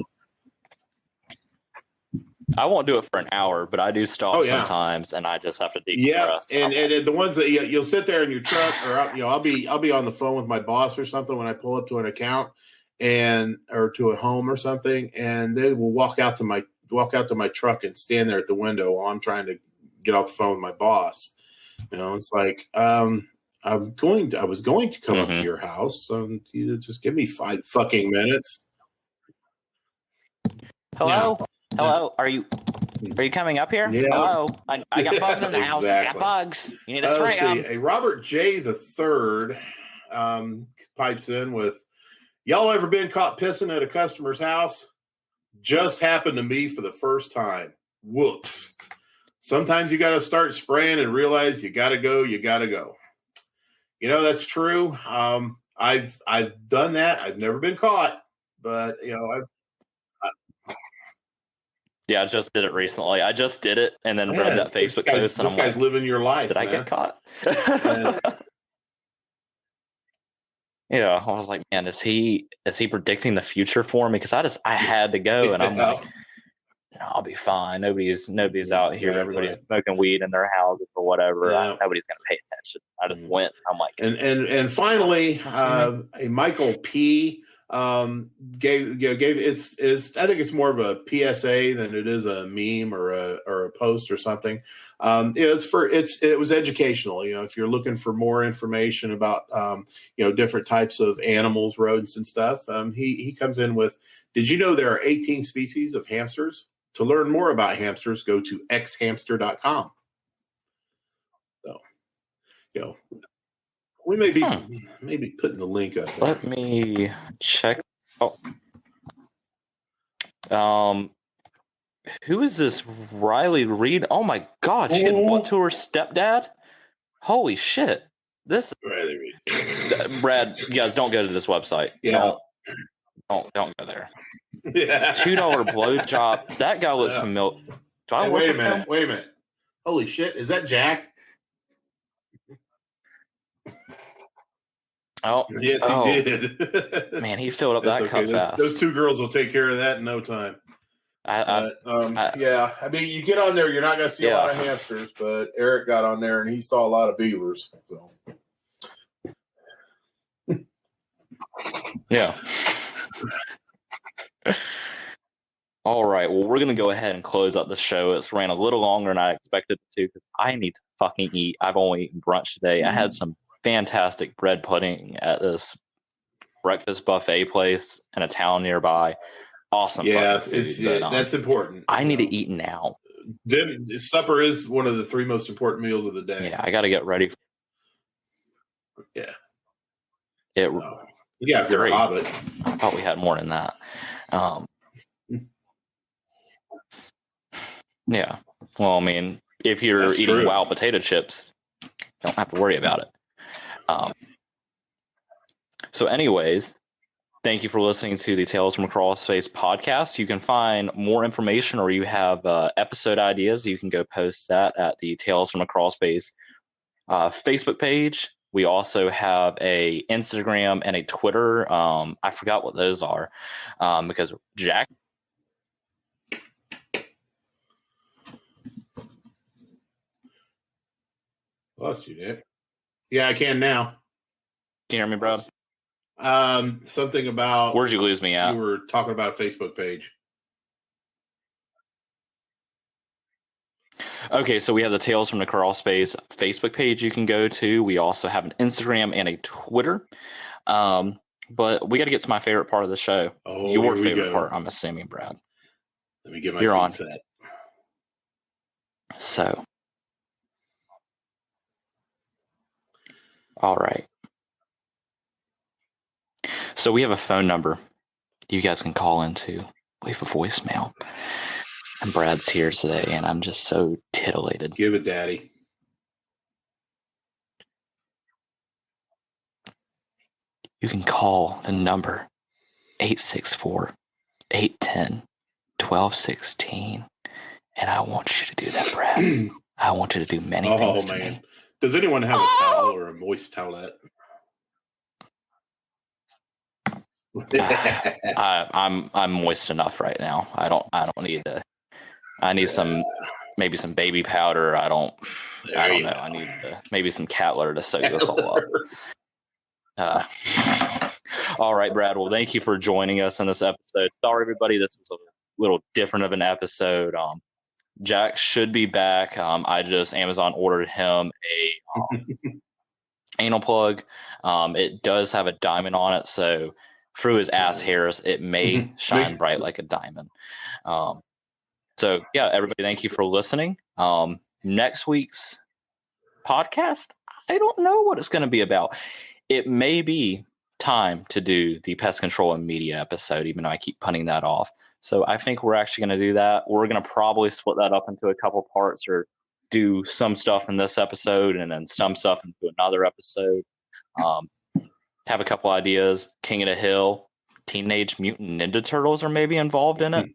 I won't do it for an hour, but I do stop sometimes, and I just have to decompress. Yeah, and the ones that you'll sit there in your truck, or I'll be on the phone with my boss or something when I pull up to an account or to a home or something, and they will walk out to my truck and stand there at the window while I'm trying to get off the phone with my boss. It's like I was going to come up to your house, and you just give me 5 fucking minutes. Hello? Hello? Are you coming up here? Yeah. Hello? I got bugs in the house. I got bugs. You need to spray them. A Robert J. the Third pipes in with Y'all ever been caught pissing at a customer's house? Just happened to me for the first time. Whoops. Sometimes you got to start spraying and realize you got to go. You got to go. You know, that's true. I've done that. I've never been caught, but you know, Yeah, I just did it recently. I just did it and then read that Facebook post. And this guy's living your life. Did I get caught? Yeah, I was like, man, is he predicting the future for me? Because I had to go, and I'm like, no, I'll be fine. Nobody's out here. Everybody's smoking weed in their houses or whatever. Yeah. Nobody's gonna pay attention. I just went. I'm like, and finally, a Michael P. gave it's I think it's more of a PSA than it is a meme or a post or something. It was educational. You know, if you're looking for more information about different types of animals, rodents and stuff, he comes in with, did you know there are 18 species of hamsters? To learn more about hamsters, go to xhamster.com. So, we may be putting the link up there. Let me check. Who is this Riley Reed? Oh my God, she did what to her stepdad? Holy shit! This Riley Reed. Brad, you guys don't go to this website. Yeah, don't go there. Yeah. $2 blowjob. That guy looks familiar. Wait a minute. Holy shit! Is that Jack? Oh, yes, he did. Man, he filled up that cup fast. Those two girls will take care of that in no time. I mean, you get on there, you're not going to see a lot of hamsters, but Eric got on there and he saw a lot of beavers. So. Yeah. All right. Well, we're going to go ahead and close up the show. It's ran a little longer than I expected it to because I need to fucking eat. I've only eaten brunch today. I had some fantastic bread pudding at this breakfast buffet place in a town nearby. Awesome. Yeah, food, that's important. I need to eat now. Supper is one of the three most important meals of the day. Yeah, I got to get ready. Yeah. If you're a hobbit. I thought we had more than that. Yeah. Well, I mean, if you're eating wild potato chips, you don't have to worry about it. So anyways, thank you for listening to the Tales from a Crawl Space podcast. You can find more information or you have episode ideas. You can go post that at the Tales from a Crawl Space Facebook page. We also have a Instagram and a Twitter. I forgot what those are because Jack. Lost you, Nick. Yeah, I can now. Can you hear me, bro? Something about where'd you lose me at? You were talking about a Facebook page. Okay, so we have the Tales from the Crawl Space Facebook page you can go to. We also have an Instagram and a Twitter. But we got to get to my favorite part of the show. Oh, your favorite part, I'm assuming, Brad. Let me get my feet set. So, all right. So we have a phone number you guys can call into, leave a voicemail. And Brad's here today, and I'm just so titillated. Give it, Daddy. You can call the number 864-810-1216. And I want you to do that, Brad. I want you to do many things to me. Does anyone have a towel or a moist towelette? I'm moist enough right now. I don't need to. I need maybe some baby powder. I don't know. I need maybe some cat litter to soak this all up. All right, Brad. Well, thank you for joining us in this episode. Sorry, everybody. This was a little different of an episode. Jack should be back. I just Amazon ordered him a anal plug. It does have a diamond on it, so through his ass hairs, it may shine bright like a diamond. So yeah, everybody, thank you for listening. Next week's podcast, I don't know what it's going to be about. It may be time to do the pest control and media episode, even though I keep putting that off. So I think we're actually going to do that. We're going to probably split that up into a couple parts, or do some stuff in this episode and then some stuff into another episode. Have a couple ideas. King of the Hill, Teenage Mutant Ninja Turtles are maybe involved in it.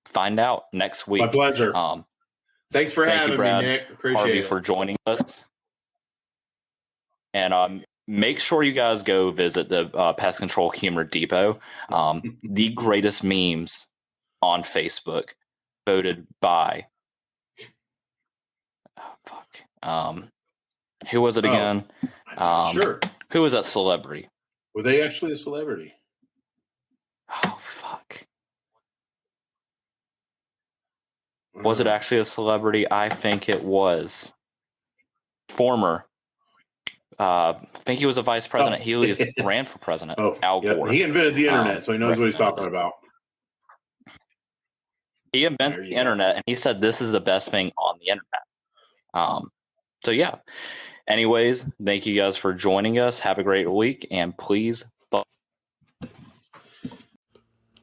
Find out next week. My pleasure. Thanks for having Brad, me, Nick. Appreciate Harvey, it. for joining us. And make sure you guys go visit the Pest Control Humor Depot. The greatest memes on Facebook, voted by who was it again? Sure. Who was that celebrity? Were they actually a celebrity? Oh, fuck. Was it actually a celebrity? I think it was. Former. I think he was a vice president. He ran for president. Al Gore. He invented the internet, so he knows what he's talking about. He invented the internet, and he said this is the best thing on the internet. So yeah. Anyways, thank you guys for joining us. Have a great week, and please.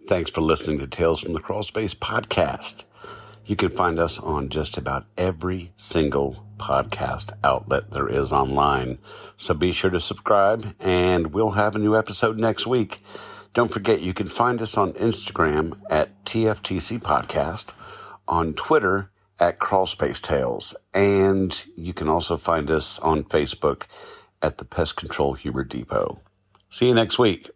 Thanks for listening to Tales from the Crawl Space podcast. You can find us on just about every single podcast outlet there is online. So be sure to subscribe, and we'll have a new episode next week. Don't forget, you can find us on Instagram at TFTC Podcast, on Twitter at Crawl Space Tales, and you can also find us on Facebook at the Pest Control Humor Depot. See you next week.